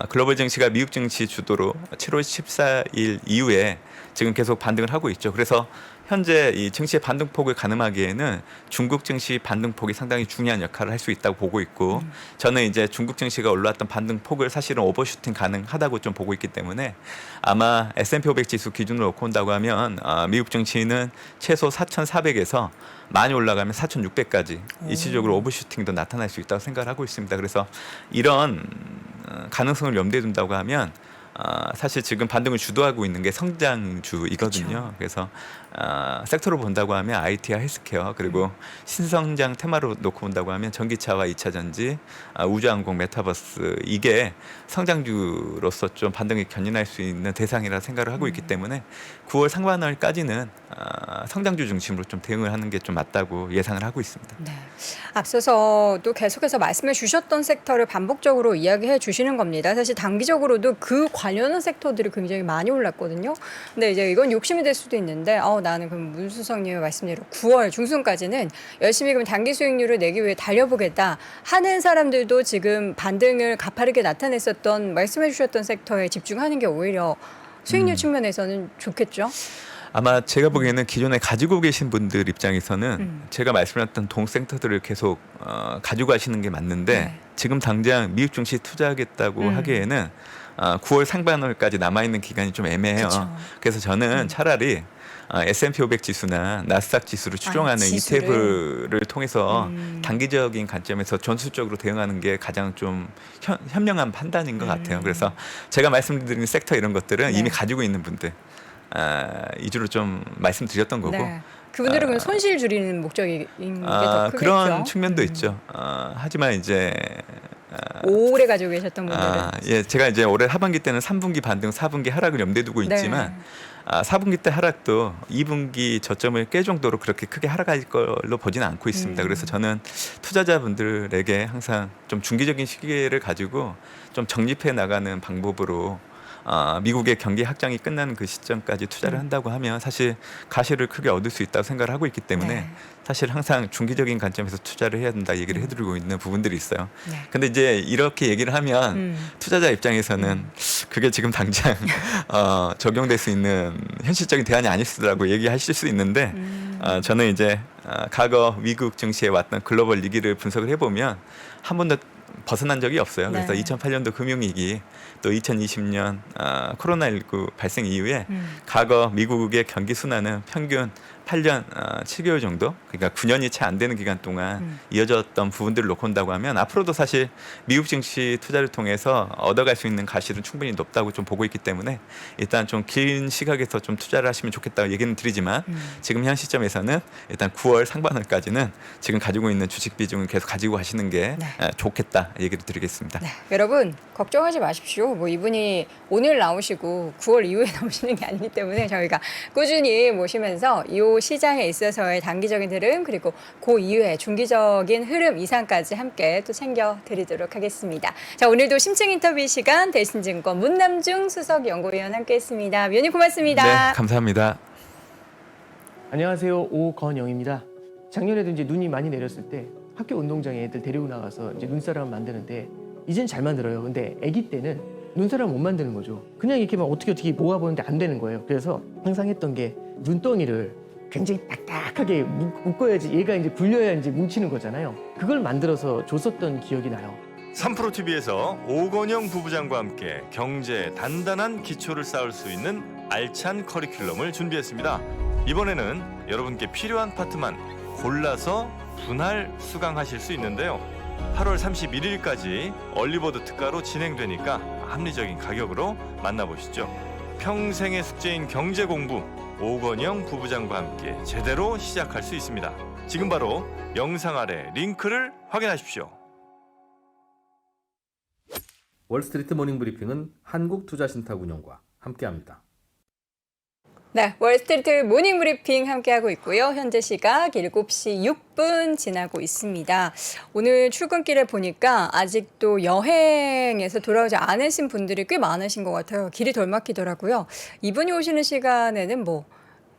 글로벌 증시가 미국 증시 주도로 7월 14일 이후에 지금 계속 반등을 하고 있죠. 그래서 현재 이 증시의 반등폭을 가늠하기에는 중국 증시 반등폭이 상당히 중요한 역할을 할 수 있다고 보고 있고 저는 이제 중국 증시가 올라왔던 반등폭을 사실은 오버슈팅 가능하다고 좀 보고 있기 때문에 아마 S&P 500 지수 기준으로 놓고 온다고 하면 미국 증시는 최소 4,400에서 많이 올라가면 4,600까지 일시적으로 오버슈팅도 나타날 수 있다고 생각을 하고 있습니다. 그래서 이런 가능성을 염두에 둔다고 하면 사실 지금 반등을 주도하고 있는 게 성장주이거든요. 그렇죠. 그래서 섹터로 본다고 하면 IT와 헬스케어 그리고 신성장 테마로 놓고 본다고 하면 전기차와 2차 전지, 우주항공, 메타버스 이게 성장주로서 좀 반등이 견인할 수 있는 대상이라 생각을 하고 있기 때문에 9월 상반월까지는 성장주 중심으로 좀 대응을 하는 게 좀 맞다고 예상을 하고 있습니다. 네. 앞서서 또 계속해서 말씀해 주셨던 sek터를 반복적으로 이야기해 주시는 겁니다. 사실 단기적으로도 그 관련한 섹터들이 굉장히 많이 올랐거든요. 근데 이제 이건 욕심이 될 수도 있는데 나는 그럼 문수성님의 말씀대로 9월 중순까지는 열심히 그럼 단기 수익률을 내기 위해 달려보겠다 하는 사람들도 지금 반등을 가파르게 나타냈었던 말씀해 주셨던 섹터에 집중하는 게 오히려 수익률 측면에서는 좋겠죠? 아마 제가 보기에는 기존에 가지고 계신 분들 입장에서는 제가 말씀드렸던 동섹터들을 계속 가지고 가시는 게 맞는데 네. 지금 당장 미국 증시 투자하겠다고 하기에는 9월 상반월까지 남아있는 기간이 좀 애매해요. 그쵸. 그래서 저는 차라리 S&P 500 지수나 나스닥 지수를 추종하는 지수를. ETF를 통해서 단기적인 관점에서 전술적으로 대응하는 게 가장 좀 현명한 판단인 것 같아요. 그래서 제가 말씀드린 섹터 이런 것들은 네. 이미 가지고 있는 분들 이주로 좀 말씀드렸던 거고 네. 그분들은 그럼 손실 줄이는 목적인 게 더 크겠죠? 그런 측면도 있죠. 하지만 이제 오래 가지고 계셨던 분들은 예, 제가 이제 올해 하반기 때는 3분기 반등, 4분기 하락을 염두에 두고 있지만 4분기 때 하락도 2분기 저점을 깰 정도로 그렇게 크게 하락할 걸로 보지는 않고 있습니다. 그래서 저는 투자자분들에게 항상 좀 중기적인 시기를 가지고 좀 정립해 나가는 방법으로 미국의 경기 확장이 끝나는 그 시점까지 투자를 한다고 하면 사실 가시를 크게 얻을 수 있다고 생각을 하고 있기 때문에 네. 사실 항상 중기적인 관점에서 투자를 해야 된다 얘기를 해드리고 있는 부분들이 있어요. 네. 근데 이제 이렇게 얘기를 하면 투자자 입장에서는 그게 지금 당장 적용될 수 있는 현실적인 대안이 아닐 수라고 얘기하실 수 있는데 저는 이제 과거 미국 증시에 왔던 글로벌 위기를 분석을 해보면 한 번도 벗어난 적이 없어요. 그래서 네. 2008년도 금융위기 또 2020년 코로나19 발생 이후에 과거 미국의 경기 순환은 평균 8년 7개월 정도 그러니까 9년이 채 안 되는 기간 동안 이어졌던 부분들을 놓고 온다고 하면 앞으로도 사실 미국 증시 투자를 통해서 얻어갈 수 있는 가실은 충분히 높다고 좀 보고 있기 때문에 일단 좀 긴 시각에서 좀 투자를 하시면 좋겠다고 얘기는 드리지만 지금 현 시점에서는 일단 9월 상반월까지는 지금 가지고 있는 주식 비중을 계속 가지고 가시는 게 네. 좋겠다 얘기를 드리겠습니다. 네, 여러분 걱정하지 마십시오. 뭐 이분이 오늘 나오시고 9월 이후에 나오시는 게 아니기 때문에 저희가 꾸준히 모시면서 이 시장에 있어서의 단기적인 흐름 그리고 그 이후에 중기적인 흐름 이상까지 함께 또 챙겨드리도록 하겠습니다. 자, 오늘도 심층 인터뷰 시간 대신증권 문남중 수석 연구위원 함께했습니다. 위원님 고맙습니다. 네, 감사합니다. 안녕하세요. 오건영입니다. 작년에도 이제 눈이 많이 내렸을 때 학교 운동장에 애들 데리고 나가서 이제 눈사람 만드는데 이젠 잘 만들어요. 근데 아기 때는 눈사람 못 만드는 거죠. 그냥 이렇게 막 어떻게 모아보는데 안 되는 거예요. 그래서 항상 했던 게 눈덩이를 굉장히 딱딱하게 묶어야지 얘가 이제 굴려야 이제 뭉치는 거잖아요. 그걸 만들어서 줬었던 기억이 나요. 3프로TV에서 오건영 부부장과 함께 경제에 단단한 기초를 쌓을 수 있는 알찬 커리큘럼을 준비했습니다. 이번에는 여러분께 필요한 파트만 골라서 분할 수강하실 수 있는데요. 8월 31일까지 얼리버드 특가로 진행되니까 합리적인 가격으로 만나보시죠. 평생의 숙제인 경제 공부 오건영 부부장과 함께 제대로 시작할 수 있습니다. 지금 바로 영상 아래 링크를 확인하십시오. 월스트리트 모닝 브리핑은 한국투자신탁운용과 함께합니다. 네, 월스트리트 모닝 브리핑 함께하고 있고요. 현재 시각 7시 6분 지나고 있습니다. 오늘 출근길에 보니까 아직도 여행에서 돌아오지 않으신 분들이 꽤 많으신 것 같아요. 길이 덜 막히더라고요. 이분이 오시는 시간에는 뭐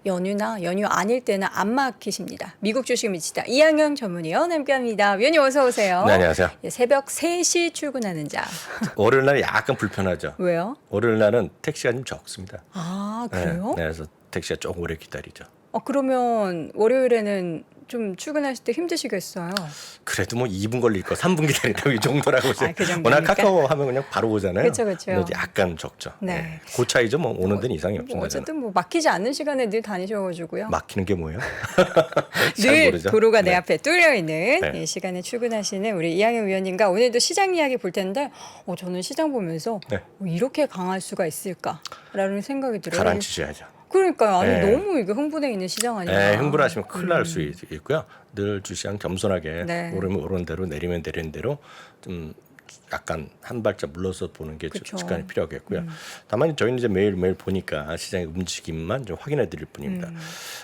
연휴나 연휴 아닐 때는 안 막히십니다. 미국 주식 미치다 이항영 전문위원 함께합니다. 위원님 어서 오세요. 네, 안녕하세요. 예, 새벽 3시 출근하는 자. 월요일 날은 약간 불편하죠. 왜요? 월요일 날은 택시가 좀 적습니다. 아, 그래요? 네, 그래서 택시가 조금 오래 기다리죠. 그러면 월요일에는 좀 출근하실 때 힘드시겠어요? 그래도 뭐 2분 걸릴 거 3분 기다린다고 이 정도라고. 그 정도니까? 워낙 카카오 하면 그냥 바로 오잖아요. 그쵸, 그쵸. 근데 약간 적죠. 네. 그 차이죠. 뭐 오는 데는 이상이 없습니다. 어쨌든 뭐 막히지 않는 시간에 늘 다니셔가지고요. 막히는 게 뭐예요? 잘 늘 모르죠. 도로가 내 네. 앞에 뚫려 있는 네. 이 시간에 출근하시는 우리 이항영 위원님과 오늘도 시장 이야기 볼 텐데, 저는 시장 보면서 네. 이렇게 강할 수가 있을까라는 생각이 들어요. 가라앉히셔야죠. 그러니까요. 아니 네. 너무 이거 흥분해 있는 시장 아니에요? 네, 흥분하시면 큰일 날 수 있고요. 늘 주시장 겸손하게 네. 오르면 오른 대로 내리면 내리는 대로 좀 약간 한 발짝 물러서 보는 게 그쵸. 시간이 필요하겠고요. 다만 저희는 이제 매일매일 보니까 시장의 움직임만 좀 확인해 드릴 뿐입니다.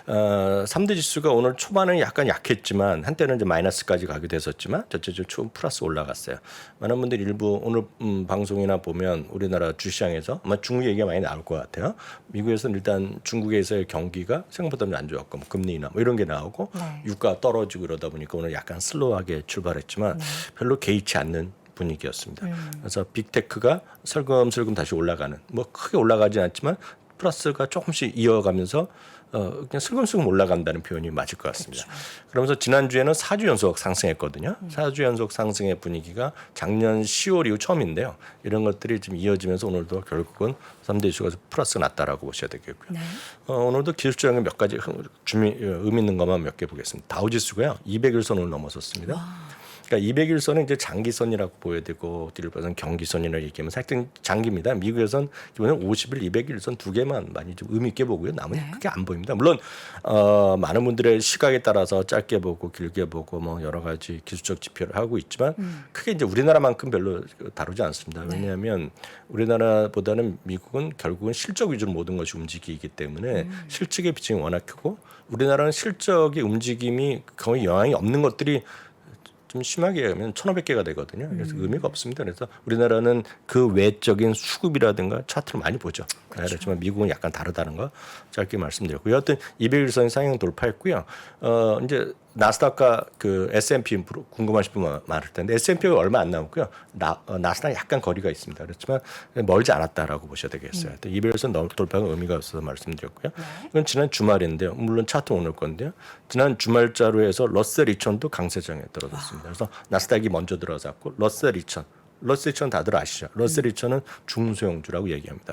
3대 지수가 오늘 초반에 약간 약했지만 한때는 이제 마이너스까지 가기도 했었지만 전체적으로 초 플러스 올라갔어요. 많은 분들이 일부 오늘 방송이나 보면 우리나라 주시장에서 아마 중국 얘기가 많이 나올 것 같아요. 미국에서는 일단 중국에서의 경기가 생각보다는 안 좋았고 뭐 금리 인하 뭐 이런 게 나오고 네. 유가 떨어지고 이러다 보니까 오늘 약간 슬로우하게 출발했지만 별로 개의치 않는 분위기였습니다. 그래서 빅테크가 슬금슬금 다시 올라가는, 뭐 크게 올라가진 않지만 플러스가 조금씩 이어가면서 그냥 슬금슬금 올라간다는 표현이 맞을 것 같습니다. 그러면서 지난주에는 4주 연속 상승했거든요. 4주 연속 상승의 분위기가 작년 10월 이후 처음인데요. 이런 것들이 지금 이어지면서 오늘도 결국은 3대 지수가 플러스가 났다라고 보셔야 되겠고요. 네. 오늘도 기술적인 몇 가지 의미 있는 것만 몇 개 보겠습니다. 다우지수가요 200일선을 넘어섰습니다. 그러니까 200일선은 이제 장기선이라고 보여야 되고 일본에서는 경기선이라고 얘기하면 사실은 장기입니다. 미국에서는 기본적으로 50일, 200일선 두 개만 많이 좀 의미 있게 보고요. 나머지 크게 안 보입니다. 물론 많은 분들의 시각에 따라서 짧게 보고 길게 보고 뭐 여러 가지 기술적 지표를 하고 있지만 크게 이제 우리나라만큼 별로 다루지 않습니다. 왜냐하면 우리나라보다는 미국은 결국은 실적 위주로 모든 것이 움직이기 때문에 실적의 비중이 워낙 크고 우리나라는 실적의 움직임이 거의 영향이 없는 것들이 좀 심하게 하면 1,500개가 되거든요. 그래서 의미가 없습니다. 그래서 우리나라는 그 외적인 수급이라든가 차트를 많이 보죠. 그렇지만 미국은 약간 다르다는 거 짧게 말씀드렸고요. 여하튼 200일선이 상향 돌파했고요. 이제 나스닥과 그 S&P 궁금하신 분 많을 텐데 S&P가 얼마 안 남았고요. 나스닥 약간 거리가 있습니다. 그렇지만 멀지 않았다라고 보셔야 되겠어요. 200일선 돌파가 의미가 없어서 말씀드렸고요. 이건 지난 주말인데요. 물론 차트 오늘 건데요. 지난 주말자로 해서 러셀 2000도 강세장에 떨어졌습니다. 그래서 나스닥이 먼저 들어갔고 러셀 2000 다들 아시죠? 러셀 2000은 중소형주라고 얘기합니다.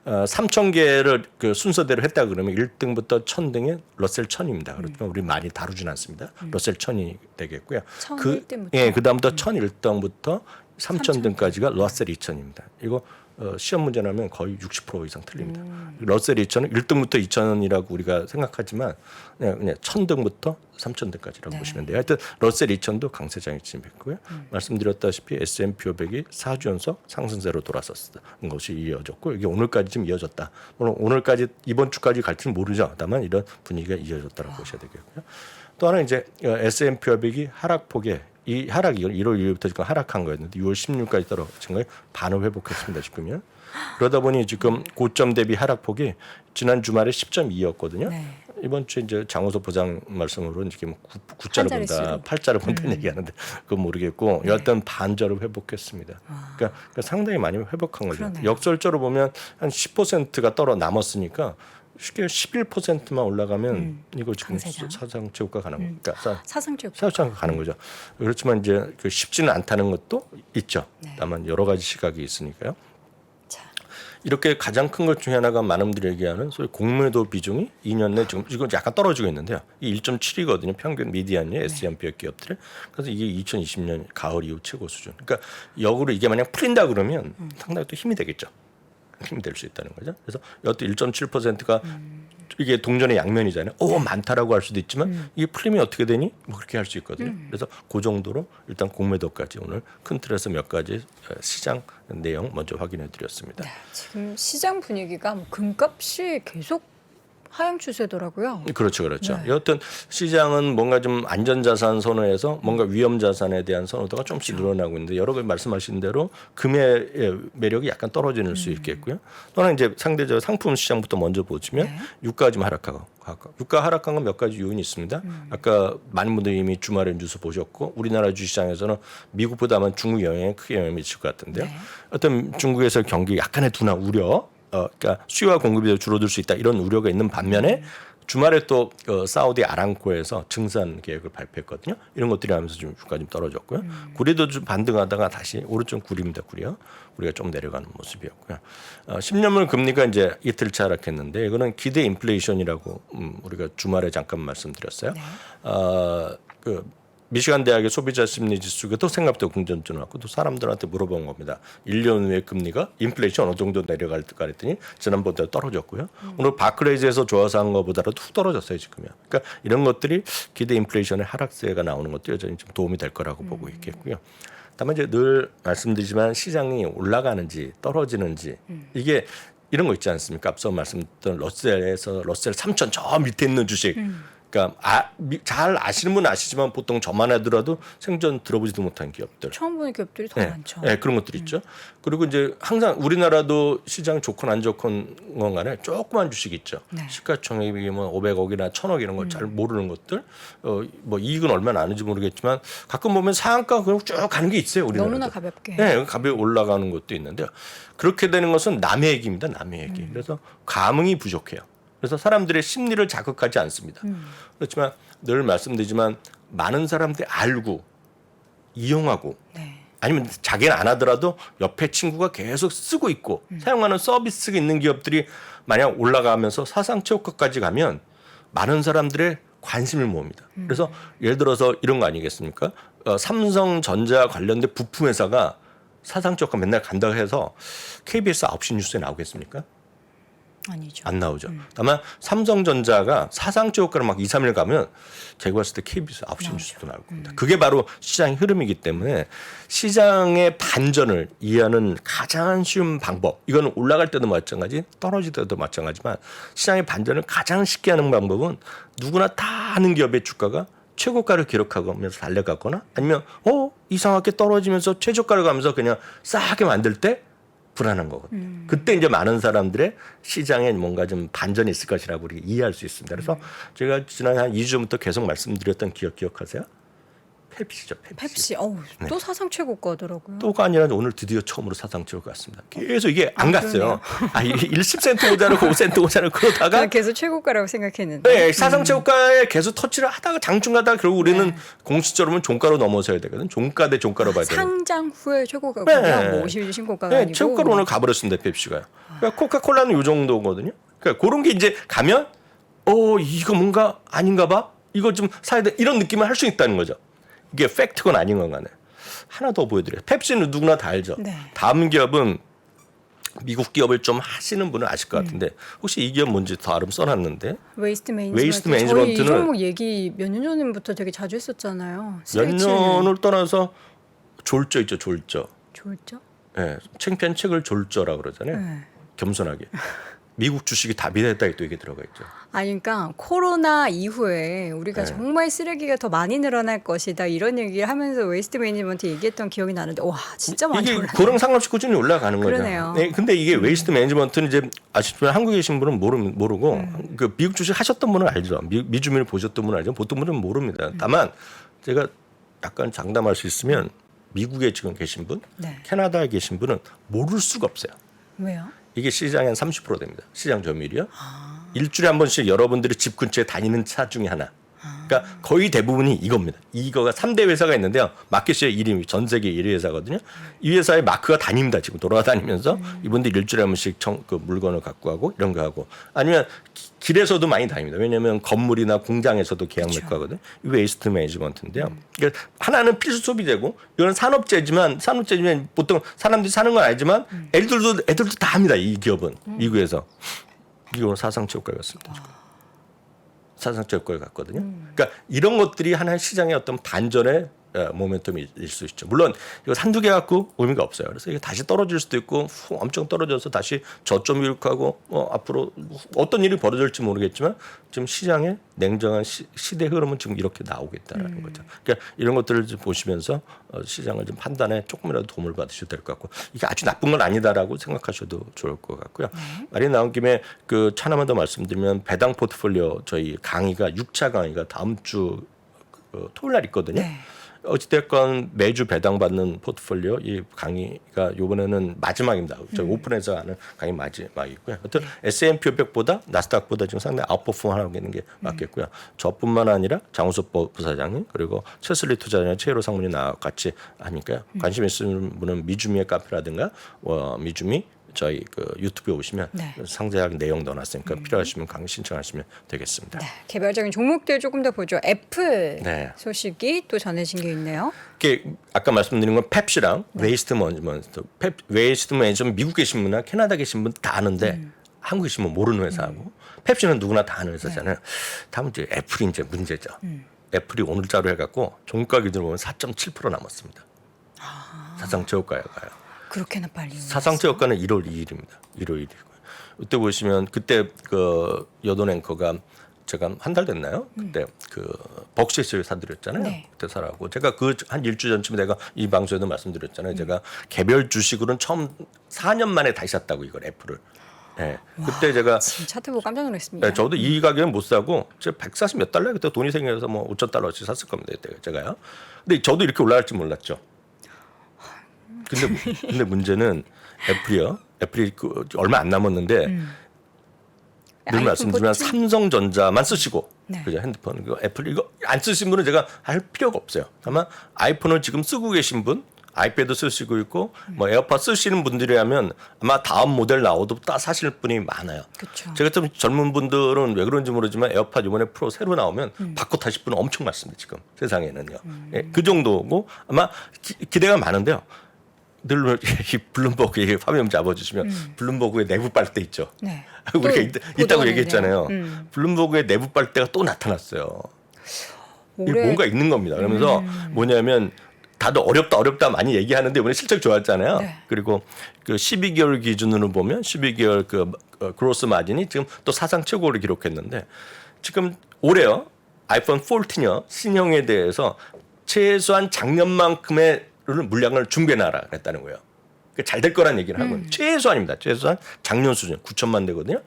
3,000개를 그 순서대로 했다 그러면 1등부터 1,000등이 러셀 1000입니다. 그렇지만 우리 많이 다루진 않습니다. 러셀 1000이 되겠고요. 1001등부터? 예, 그다음부터 1001등부터 3000등까지가 러셀 2000입니다. 이거 시험 문제 나면 거의 60% 이상 틀립니다. 러셀 2000은 1등부터 2000이라고 우리가 생각하지만 그냥 1000등부터 3000등까지라고 보시면 돼요. 하여튼 러셀 2000도 강세장에 진입했고요. 말씀드렸다시피 S&P 500이 4주 연속 상승세로 돌아섰던 것이 이어졌고 이게 오늘까지 좀 이어졌다. 물론 오늘까지 이번 주까지 갈지는 모르죠. 다만 이런 분위기가 이어졌다고 보셔야 되겠고요. 또 하나 이제 S&P 500이 하락폭에 이 하락이 1월 1일부터 지금 하락한 거였는데 6월 16일까지 떨어진 거에 반을 회복했습니다. 지금요. 그러다 보니 지금 고점 대비 하락폭이 지난 주말에 10.2였거든요. 네. 이번 주에 이제 장호섭 부장 말씀으로 지금 9자를 본다, 8자를 본다는 얘기하는데 그건 모르겠고 여하튼 반자로 회복했습니다. 그러니까 상당히 많이 회복한 거죠. 그러네요. 역설적으로 보면 한 10%가 남았으니까 쉽게 11%만 올라가면 이거 지금 강세장. 사상 최고가 가는 거니까 그러니까 사상적 사상 가는 거죠. 그렇지만 이제 그 쉽지는 않다는 것도 있죠. 다만 여러 가지 시각이 있으니까요. 자. 이렇게 가장 큰 것 중에 하나가 많은 분들이 얘기하는 소위 공매도 비중이 2년 내 지금 이거 약간 떨어지고 있는데요. 이 1.7이거든요. 평균 미디안이 S&P 기업들의. 그래서 이게 2020년 가을 이후 최고 수준. 그러니까 역으로 이게 만약 풀린다 그러면 상당히 또 힘이 되겠죠. 힘이 될 수 있다는 거죠. 그래서 여튼 1.7%가 이게 동전의 양면이잖아요. 많다라고 할 수도 있지만 이게 풀리면 어떻게 되니? 뭐 그렇게 할 수 있거든요. 그래서 그 정도로 일단 공매도까지 오늘 큰 틀에서 몇 가지 시장 내용 먼저 확인해 드렸습니다. 지금 시장 분위기가 뭐 금값이 계속 하향 추세더라고요. 그렇죠, 그렇죠. 네. 여하튼 시장은 뭔가 좀 안전자산 선호에서 뭔가 위험자산에 대한 선호도가 조금씩 늘어나고 있는데 여러 가지 말씀하신 대로 금의 매력이 약간 떨어지는 수 있겠고요. 또는 이제 상대적으로 상품 시장부터 먼저 보시면 네. 유가가 좀 하락하고 유가 하락한 건 몇 가지 요인이 있습니다. 아까 많은 분들이 이미 주말에 뉴스 보셨고 우리나라 주시장에서는 미국보다는 중국 영향에 크게 영향을 미칠 것 같은데요. 네. 어떤 중국에서 경기 약간의 둔화 우려 그러니까 수요와 공급이 더 줄어들 수 있다 이런 우려가 있는 반면에 주말에 또 사우디 아람코에서 증산 계획을 발표했거든요. 이런 것들이 하면서 좀 주가 좀 떨어졌고요. 구리도 좀 반등하다가 다시 오른쪽 구리입니다. 구리요. 우리가 좀 내려가는 모습이었고요. 10년물 금리가 이제 이틀차 하락했는데 이거는 기대 인플레이션이라고 우리가 주말에 잠깐 말씀드렸어요. 네. 그 미시간 대학의 소비자 심리 지수가 또 생각보다 긍정적으로 나왔고 또 사람들한테 물어본 겁니다. 1년 후에 금리가 인플레이션 어느 정도 내려갈까 했더니 지난번보다 떨어졌고요. 오늘 바클레이즈에서 좋아서 한 것보다도 툭 떨어졌어요 지금요. 그러니까 이런 것들이 기대 인플레이션의 하락세가 나오는 것도 여전히 좀 도움이 될 거라고 보고 있겠고요. 다만 이제 늘 말씀드리지만 시장이 올라가는지 떨어지는지 이게 이런 거 있지 않습니까? 앞서 말씀드렸던 러셀에서 러셀 3,000 저 밑에 있는 주식. 그러니까 잘 아시는 분은 아시지만 보통 저만 하더라도 생전 들어보지도 못한 기업들. 처음 보는 기업들이 더 많죠. 네, 그런 것들이 있죠. 그리고 이제 항상 우리나라도 시장 좋건 안 좋건 건 간에 조그만 주식 있죠. 네. 시가총액이 뭐 500억이나 1,000억 이런 걸 잘 모르는 것들. 뭐 이익은 얼마나 나는지 모르겠지만 가끔 보면 상한가 그냥 쭉 가는 게 있어요. 우리나라도. 너무나 가볍게. 네, 가볍게 올라가는 것도 있는데요. 그렇게 되는 것은 남의 얘기입니다. 남의 얘기. 그래서 감흥이 부족해요. 그래서 사람들의 심리를 자극하지 않습니다. 그렇지만 늘 말씀드리지만 많은 사람들이 알고 이용하고 네. 아니면 자기는 안 하더라도 옆에 친구가 계속 쓰고 있고 사용하는 서비스가 있는 기업들이 만약 올라가면서 사상체 효과까지 가면 많은 사람들의 관심을 모읍니다. 그래서 예를 들어서 이런 거 아니겠습니까? 삼성전자 관련된 부품 회사가 사상체 효과 맨날 간다고 해서 KBS 9시 뉴스에 나오겠습니까? 아니죠. 안 나오죠. 다만 삼성전자가 사상체 효과를 막 2, 3일 가면 제가 봤을 때 KBS 9시 뉴스도 나올 겁니다. 그게 바로 시장의 흐름이기 때문에 시장의 반전을 이해하는 가장 쉬운 방법. 이거는 올라갈 때도 마찬가지, 떨어질 때도 마찬가지지만 시장의 반전을 가장 쉽게 하는 방법은 누구나 다 아는 기업의 주가가 최고가를 기록하면서 달려갔거나 아니면 이상하게 떨어지면서 최저가를 가면서 그냥 싸게 만들 때 불안한 거거든요. 그때 이제 많은 사람들의 시장에 뭔가 좀 반전이 있을 것이라고 우리 이해할 수 있습니다. 그래서 제가 지난 한 2주 전부터 계속 말씀드렸던 기억하세요? 펩시죠. 펩시. 또 사상 최고가더라고요. 또가 아니라 오늘 드디어 처음으로 사상체로 갔습니다. 계속 이게 안 갔어요. 10센트 모자르고 5센트 모자르고 그러다가 계속 최고가라고 생각했는데. 네, 사상체고가에 계속 터치를 하다가 장중 가다가 결국 우리는 공식적으로는 종가로 넘어서야 되거든. 종가 대 종가로 봐야 되는. 상장 후에 최고가군요. 네. 뭐 50일 신고가가 네, 아니고. 최고가로 오늘 가버렸습니다. 펩시가요. 그러니까 코카콜라는 이 정도거든요. 그러니까 그런 게 이제 가면 이거 뭔가 아닌가 봐. 이거 좀 사야 돼. 이런 느낌을 할 수 있다는 거죠. 이게 팩트건 아닌 건 간에. 하나 더 보여드려요. 펩시는 누구나 다 알죠. 네. 다음 기업은 미국 기업을 좀 하시는 분은 아실 것 같은데 혹시 이 기업 뭔지 더 알음 써놨는데 웨이스트 매니지먼트. 웨이스트 매니지먼트는 저희 이 종목 얘기 몇 년 전부터 되게 자주 했었잖아요. 몇 년을 떠나서 졸저 있죠. 졸저. 졸죠? 네, 창피한 책을 졸저라고 그러잖아요. 네. 겸손하게. 미국 주식이 답이됐다 또 이게 들어가 있죠. 그러니까 코로나 이후에 우리가 네. 정말 쓰레기가 더 많이 늘어날 것이다 이런 얘기를 하면서 웨이스트 매니지먼트 얘기했던 기억이 나는데 와 진짜 많이 이게 올랐네. 그런 상관없이 꾸준히 올라가는 거죠. 그러네요. 네, 근데 이게 웨이스트 매니지먼트는 이제 아시지만 한국에 계신 분은 모르고 그 미국 주식 하셨던 분은 알죠. 미주민을 보셨던 분은 알죠. 보통 분은 모릅니다. 다만 제가 약간 장담할 수 있으면 미국에 지금 계신 분, 네. 캐나다에 계신 분은 모를 수가 없어요. 왜요? 이게 시장의 한 30% 됩니다. 시장 점유율이요. 일주일에 한 번씩 여러분들이 집 근처에 다니는 차 중에 하나. 그러니까 거의 대부분이 이겁니다. 이거가 3대 회사가 있는데요. 마켓시의 1위, 전 세계 1위 회사거든요. 이 회사의 마크가 다닙니다. 지금 돌아다니면서 이분들 일주일에 한 번씩 그 물건을 갖고 가고 이런 거 하고 아니면 길에서도 많이 다닙니다. 왜냐하면 건물이나 공장에서도 계약 맺고 하거든요. 이 웨이스트 매니지먼트인데요. 그러니까 하나는 필수 소비재고 이건 산업재지만 보통 사람들이 사는 건 알지만 애들도 다 합니다. 이 기업은 미국에서. 이거는 사상체육과에 갔습니다. 사상체육과에 갔거든요. 그러니까 이런 것들이 하나의 시장의 어떤 반전의 모멘텀이 일 수 있죠. 물론 이거 한두 개 갖고 의미가 없어요. 그래서 이게 다시 떨어질 수도 있고 엄청 떨어져서 다시 저점 이룩하고 앞으로 어떤 일이 벌어질지 모르겠지만 지금 시장의 냉정한 시대 흐름은 지금 이렇게 나오겠다는 거죠. 그러니까 이런 것들을 좀 보시면서 시장을 좀 판단에 조금이라도 도움을 받으셔도 될 것 같고 이게 아주 나쁜 건 아니다라고 생각하셔도 좋을 것 같고요. 말이 나온 김에 그 하나만 더 말씀드리면 배당 포트폴리오 저희 강의가 6차 강의가 다음 주 토요일 날 있거든요. 네. 어찌됐건 매주 배당받는 포트폴리오 이 강의가 이번에는 마지막입니다. 저희 오픈해서 하는 강의 마지막이고요. 하여튼 S&P 500보다 나스닥보다 지금 상당히 아웃퍼폼하고 있는 게 맞겠고요. 저뿐만 아니라 장우석 부사장님 그리고 최슬리 투자자님 최혜로 상무님 나와 같이 하니까요. 관심 있으신 분은 미주미의 카페라든가 미주미 저희 그 유튜브에 오시면 네. 상세하게 내용 넣어놨으니까 필요하시면 강의 신청하시면 되겠습니다. 네, 개별적인 종목들 조금 더 보죠. 애플 네. 소식이 또 전해진 게 있네요. 이게 아까 말씀드린 건 펩시랑 웨이스트 매니지먼트, 웨이스트 매니지먼트 미국 계신 분이나 캐나다 계신 분 다 아는데 한국 계신 분 모르는 회사하고 펩시는 누구나 다 아는 회사잖아요. 다음 이제 애플이 이제 문제죠. 애플이 오늘자로 해갖고 종가 기준으로 보면 4.7% 남았습니다. 사상 최고가요. 그렇게나 빨리. 사상 최고가는 1월 2일입니다. 1월 1일이고요. 이때 보시면 그때 그 여돈 앵커가 제가 한 달 됐나요? 그때 그 벅시스를 사드렸잖아요. 네. 그때 사라고 제가 그 한 일주 전쯤에 내가 이 방송에도 말씀드렸잖아요. 제가 개별 주식으로는 처음 4년 만에 다시 샀다고 이걸 애플을. 네. 그때 제가 차트 보고 깜짝 놀랐습니다. 네, 저도 이 가격은 못 사고 제가 140 몇 달러에 그때 돈이 생겨서 뭐 5,000달러씩 샀을 겁니다. 그때 제가요. 근데 저도 이렇게 올라갈 줄 몰랐죠. 근데 문제는 애플이 얼마 안 남았는데 늘 말씀드리면 삼성전자만 쓰시고 네. 그죠 핸드폰 애플 이거 안 쓰신 분은 제가 할 필요가 없어요. 다만 아이폰을 지금 쓰고 계신 분, 아이패드 쓰시고 있고 뭐 에어팟 쓰시는 분들이라면 아마 다음 모델 나와도 다 사실 분이 많아요. 그쵸. 제가 좀 젊은 분들은 왜 그런지 모르지만 에어팟 이번에 프로 새로 나오면 바꿔 타실 분은 엄청 많습니다. 지금 세상에는요. 예, 그 정도고 아마 기대가 많은데요. 늘 이 블룸버그 화면 잡아주시면 블룸버그의 내부 빨대 있죠. 네. 우리가 있다고 보도하는데요. 얘기했잖아요. 블룸버그의 내부 빨대가 또 나타났어요. 이게 올해 뭔가 있는 겁니다. 그러면서 뭐냐면 다들 어렵다 많이 얘기하는데 이번에 실적 좋았잖아요. 네. 그리고 그 12개월 기준으로 보면 12개월 그 그로스 마진이 지금 또 사상 최고를 기록했는데 지금 올해요 아이폰 14요 신형에 대해서 최소한 작년만큼의 물량을 준비해놔라 그랬다는 거예요. 잘 될 거란 얘기를 하고 최소한입니다. 최소한 작년 수준 9천만 대거든요.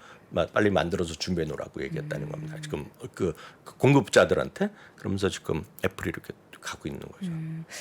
빨리 만들어서 준비해 놓으라고 얘기했다는 겁니다. 지금 그 공급자들한테 그러면서 지금 애플이 이렇게 가고 있는 거죠.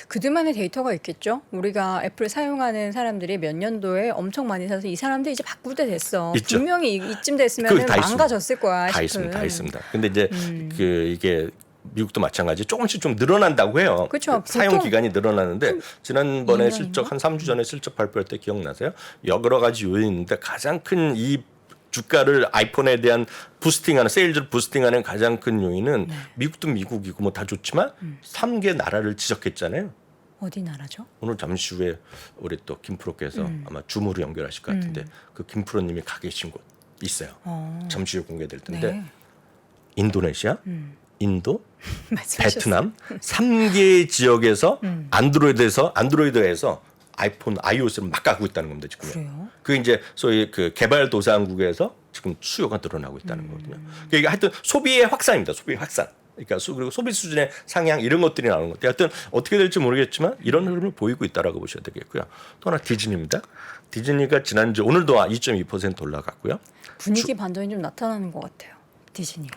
그들만의 데이터가 있겠죠. 우리가 애플 사용하는 사람들이 몇 년도에 엄청 많이 사서 이 사람들 이제 바꿀 때 됐어. 있죠. 분명히 이쯤 됐으면 다 망가졌을 거야. 다 싶은. 있습니다. 다 있습니다. 근데 이제 그 이게 미국도 마찬가지 조금씩 좀 늘어난다고 해요. 그렇죠. 사용 기간이 늘어나는데 지난번에 2년인가? 실적 한 3주 전에 실적 발표할 때 기억나세요? 여러 가지 요인이 있는데 가장 큰 이 주가를 아이폰에 대한 부스팅하는 세일즈를 부스팅하는 가장 큰 요인은 미국도 미국이고 뭐 다 좋지만 3개 나라를 지적했잖아요. 어디 나라죠? 오늘 잠시 후에 우리 또 김프로께서 아마 줌으로 연결하실 것 같은데 그 김프로님이 가 계신 곳 있어요. 잠시 후에 공개될 텐데 네. 인도네시아, 인도, 말씀하셨어요. 베트남 3개 지역에서 안드로이드에서 아이폰 iOS를 막 가고 있다는 겁니다 지금. 그래요? 그 이제 소위 그 개발도상국에서 지금 수요가 늘어나고 있다는 거거든요. 그러니까 하여튼 소비의 확산입니다. 소비의 확산. 그러니까 그리고 소비 수준의 상향 이런 것들이 나오는 것들. 하여튼 어떻게 될지 모르겠지만 이런 흐름을 보이고 있다라고 보셔야 되겠고요. 또 하나 디즈니입니다. 디즈니가 지난주 오늘도 2.2% 올라갔고요. 분위기 반전이 좀 나타나는 것 같아요. 디즈니.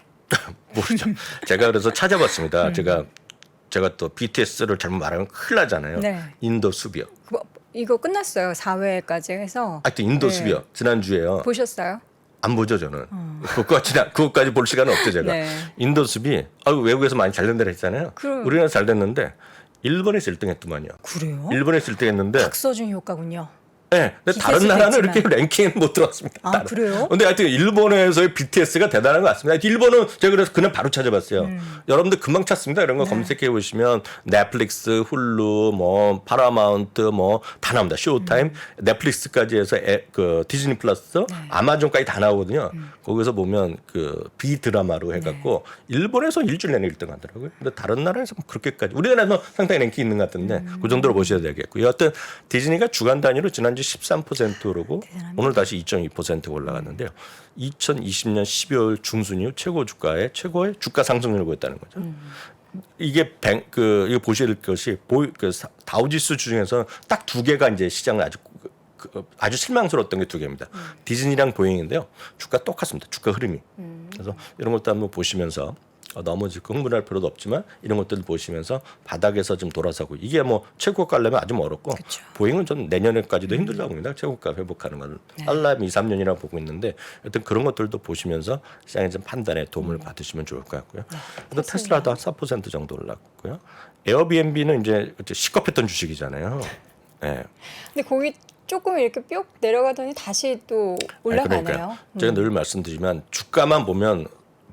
모르죠. 제가 그래서 찾아봤습니다. 제가 또 BTS를 잘못 말하면 큰일 나잖아요. 네. 인도 수비요. 이거 끝났어요. 4회까지 해서. 하여튼 인도 네. 수비요. 지난주에요. 보셨어요? 안 보죠 저는. 그것까지 볼 시간은 없죠 제가. 네. 인도 수비 외국에서 많이 잘 된다고 했잖아요. 우리나라 잘 됐는데 일본에서 1등 했더만요. 그래요? 일본에서 1등 했는데 박서준 효과군요. 네, 근데 다른 BTS 도 나라는 있지만. 이렇게 랭킹에 못 들어왔습니다. 아, 그래요? 근데 하여튼 일본에서의 BTS가 대단한 것 같습니다. 일본은 제가 그래서 그냥 바로 찾아봤어요. 여러분들 금방 찾습니다. 이런 거 검색해 보시면 넷플릭스, 훌루, 뭐 파라마운트 뭐 다 나옵니다. 쇼타임, 넷플릭스까지 해서 그 디즈니 플러스, 아마존까지 다 나오거든요. 거기서 보면 그 비드라마로 해갖고 일본에서 일주일 내내 1등 하더라고요. 근데 다른 나라에서 뭐 그렇게까지 우리나라에서 상당히 랭킹 있는 것 같은데 그 정도로 보셔야 되겠고요. 여하튼 디즈니가 주간 단위로 지난주 13% 오르고 오늘 다시 2.2% 올라갔는데요. 2020년 12월 중순 이후 최고의 주가 상승률을 보였다는 거죠. 이게 이거 보셔야 될 것이 다우지수 중에서 딱 두 개가 이제 시장을 아주 실망스러웠던 게 두 개입니다. 디즈니랑 보잉인데요. 주가 똑같습니다. 주가 흐름이. 그래서 이런 것도 한번 보시면서 너무 흥분할 필요도 없지만 이런 것들을 보시면서 바닥에서 좀 돌아서고 이게 뭐 최고가 가려면 아주 멀었고 보잉은 좀 내년에까지도 힘들다고 봅니다. 최고가 회복하는 건 하려면 2, 3년이라고 보고 있는데 여튼 그런 것들도 보시면서 시장의 좀 판단에 도움을 받으시면 좋을 것 같고요. 테슬라도 한 4% 정도 올랐고요. 에어비앤비는 이제 시겁했던 주식이잖아요. 네. 근데 거기 조금 이렇게 뿅 내려가더니 다시 또 올라가네요. 그러니까요. 제가 늘 말씀드리지만 주가만 보면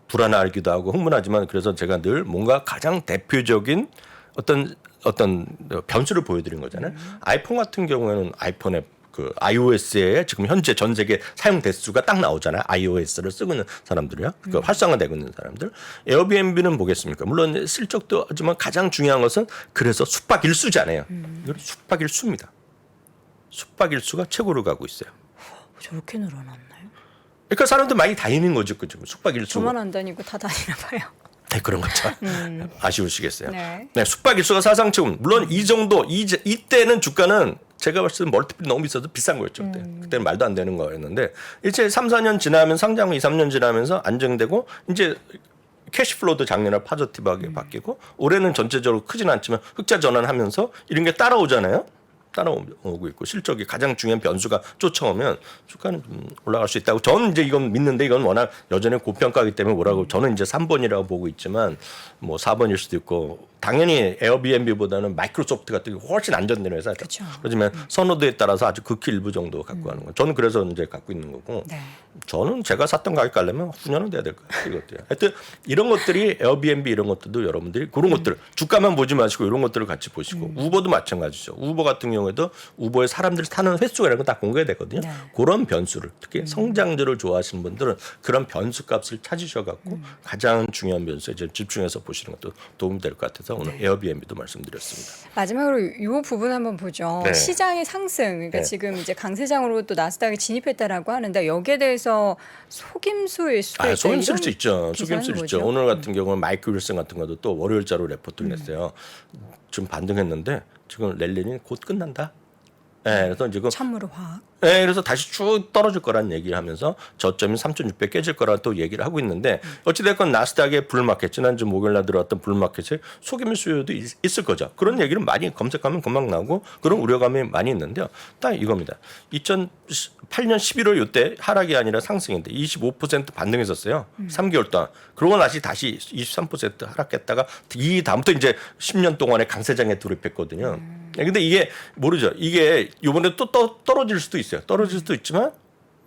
불안하기도 하고 흥분하지만 그래서 제가 늘 뭔가 가장 대표적인 어떤 변수를 보여드린 거잖아요. 아이폰 같은 경우에는 아이폰의 그 iOS에 지금 현재 전 세계 사용 대수가 딱 나오잖아요. iOS를 쓰고 있는 사람들이요. 그 활성화되고 있는 사람들. 에어비앤비는 뭐겠습니까? 물론 실적도 하지만 가장 중요한 것은 그래서 숙박일수잖아요. 이건 숙박일수입니다. 숙박일수가 최고로 가고 있어요. 저렇게 늘어났나요? 그러니까 사람들 많이 다니는 거죠. 그 숙박일수. 저만 안 다니고 다 다니나 봐요. 네, 그런 거죠. 아쉬우시겠어요. 네. 네, 숙박일수가 사상 최고. 물론 이 정도 이때는 주가는 제가 봤을 때 멀티플이 너무 비싸서 비싼 거였죠. 그때는 말도 안 되는 거였는데 이제 3, 4년 지나면 상장 후 2, 3년 지나면서 안정되고 이제 캐시플로우도 작년에 파지티브하게 바뀌고 올해는 전체적으로 크진 않지만 흑자 전환하면서 이런 게 따라오잖아요. 따라오고 있고 실적이 가장 중요한 변수가 쫓아오면 주가는 좀 올라갈 수 있다고 저는 이제 이건 믿는데 이건 워낙 여전히 고평가이기 때문에 뭐라고 저는 이제 3번이라고 보고 있지만 뭐 4번일 수도 있고 당연히 에어비앤비보다는 마이크로소프트 같은 게 훨씬 안전된 회사죠. 그쵸. 그렇지만 선호도에 따라서 아주 극히 일부 정도 갖고 가는 거. 저는 그래서 이제 갖고 있는 거고. 네. 저는 제가 샀던 가격 가려면 후년은 돼야 될 거예요. 이것도요. 하여튼 이런 것들이 에어비앤비 이런 것들도 여러분들이 그런 것들 주가만 보지 마시고 이런 것들을 같이 보시고 우버도 마찬가지죠. 우버 같은 경우에도 우버에 사람들이 타는 횟수가 이런 거 다 공개되거든요. 그런 변수를 특히 성장주를 좋아하시는 분들은 그런 변수값을 찾으셔갖고 가장 중요한 변수에 이제 집중해서 보시는 것도 도움이 될 것 같아서 오늘 에어비앤비도 말씀드렸습니다. 마지막으로 이 부분 한번 보죠. 네. 시장의 상승, 그러니까 네. 지금 이제 강세장으로 또 나스닥에 진입했다라고 하는데 여기에 대해서 속임수일 수도 있다. 속임수일 수 있죠. 기사는 속임수일 수 뭐죠? 있죠. 오늘 같은 경우는 마이클 윌슨 같은 것도 또 월요일자로 레포트를 냈어요. 좀 반등했는데 지금 랠리는 곧 끝난다. 네, 그래서 지금 찬물의 화학. 네, 그래서 다시 쭉 떨어질 거란 얘기를 하면서 저점이 3,600 깨질 거라 또 얘기를 하고 있는데 어찌됐건 나스닥의 불마켓 지난주 목요일 날 들어왔던 불마켓에 속임 수요도 있을 거죠. 그런 얘기를 많이 검색하면 금방 나오고 그런 우려감이 많이 있는데요. 딱 이겁니다. 2008년 11월 이때 하락이 아니라 상승인데 25% 반등했었어요. 3개월 동안. 그러고 다시 23% 하락했다가 이 다음부터 이제 10년 동안의 강세장에 돌입했거든요. 근데 이게 모르죠. 이게 이번에 또 떨어질 수도 있어요. 떨어질 수도 있지만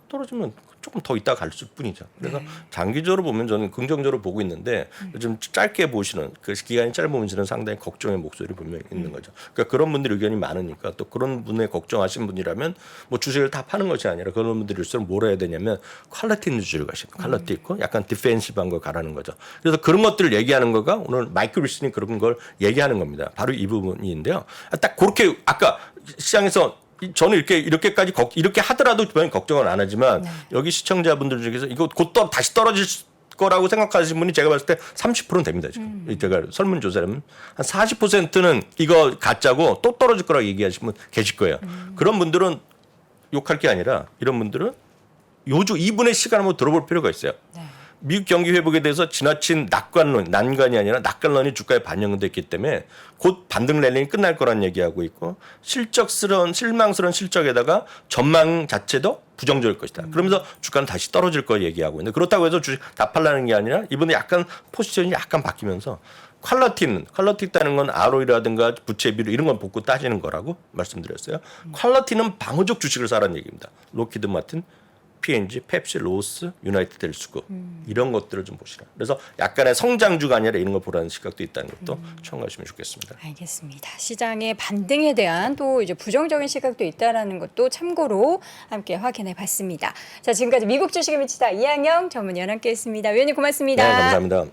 떨어지면 조금 더 있다 갈 뿐이죠. 그래서 장기적으로 보면 저는 긍정적으로 보고 있는데 요즘 짧게 보시는 그 기간이 짧으시는 상당히 걱정의 목소리 분명히 있는 거죠. 그러니까 그런 분들 의견이 많으니까 또 그런 분의 걱정하신 분이라면 뭐 주식을 다 파는 것이 아니라 그런 분들일수록 뭘 해야 되냐면 퀄리티 있는 주식을 가시는 퀄리티 있고 약간 디펜시브한 걸 가라는 거죠. 그래서 그런 것들을 얘기하는 거가 오늘 마이클 윌슨이 그런 걸 얘기하는 겁니다. 바로 이 부분인데요. 딱 그렇게 아까 시장에서 저는 이렇게까지 이렇게 하더라도 저는 걱정은 안 하지만 여기 시청자분들 중에서 이거 곧 다시 떨어질 거라고 생각하시는 분이 제가 봤을 때 30%는 됩니다 지금. 제가 설문조사하면 한 40%는 이거 가짜고 또 떨어질 거라고 얘기하시는 분 계실 거예요. 그런 분들은 욕할 게 아니라 이런 분들은 요주 2분의 시간 한번 들어볼 필요가 있어요. 미국 경기 회복에 대해서 지나친 난관이 아니라 낙관론이 주가에 반영됐기 때문에 곧 반등 랠리는 끝날 거란 얘기하고 있고 실망스러운 실적에다가 전망 자체도 부정적일 것이다. 그러면서 주가는 다시 떨어질 거 얘기하고 있는데 그렇다고 해서 주식 다 팔라는 게 아니라 이번에 약간 포지션이 약간 바뀌면서 퀄러티다는 건 ROE라든가 부채 비율 이런 건 보고 따지는 거라고 말씀드렸어요. 퀄러티는 방어적 주식을 사라는 얘기입니다. 로키드 마틴, P&G, 펩시, 로스, 유나이티드 헬스구 이런 것들을 좀 보시라. 그래서 약간의 성장주가 아니라 이런 걸 보라는 시각도 있다는 것도 청하시면 좋겠습니다. 알겠습니다. 시장의 반등에 대한 또 이제 부정적인 시각도 있다라는 것도 참고로 함께 확인해 봤습니다. 자, 지금까지 미국 주식에 미치다 이항영 전문위원 함께했습니다. 위원님 고맙습니다. 네, 감사합니다.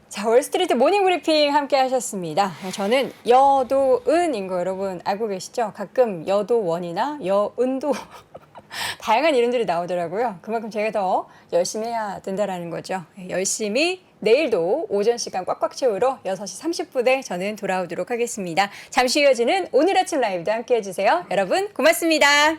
자, 월스트리트 모닝 브리핑 함께 하셨습니다. 저는 여도은인 거 여러분 알고 계시죠? 가끔 여도원이나 여은도 다양한 이름들이 나오더라고요. 그만큼 제가 더 열심히 해야 된다라는 거죠. 열심히 내일도 오전 시간 꽉꽉 채우러 6시 30분에 저는 돌아오도록 하겠습니다. 잠시 이어지는 오늘 아침 라이브도 함께 해주세요. 여러분 고맙습니다.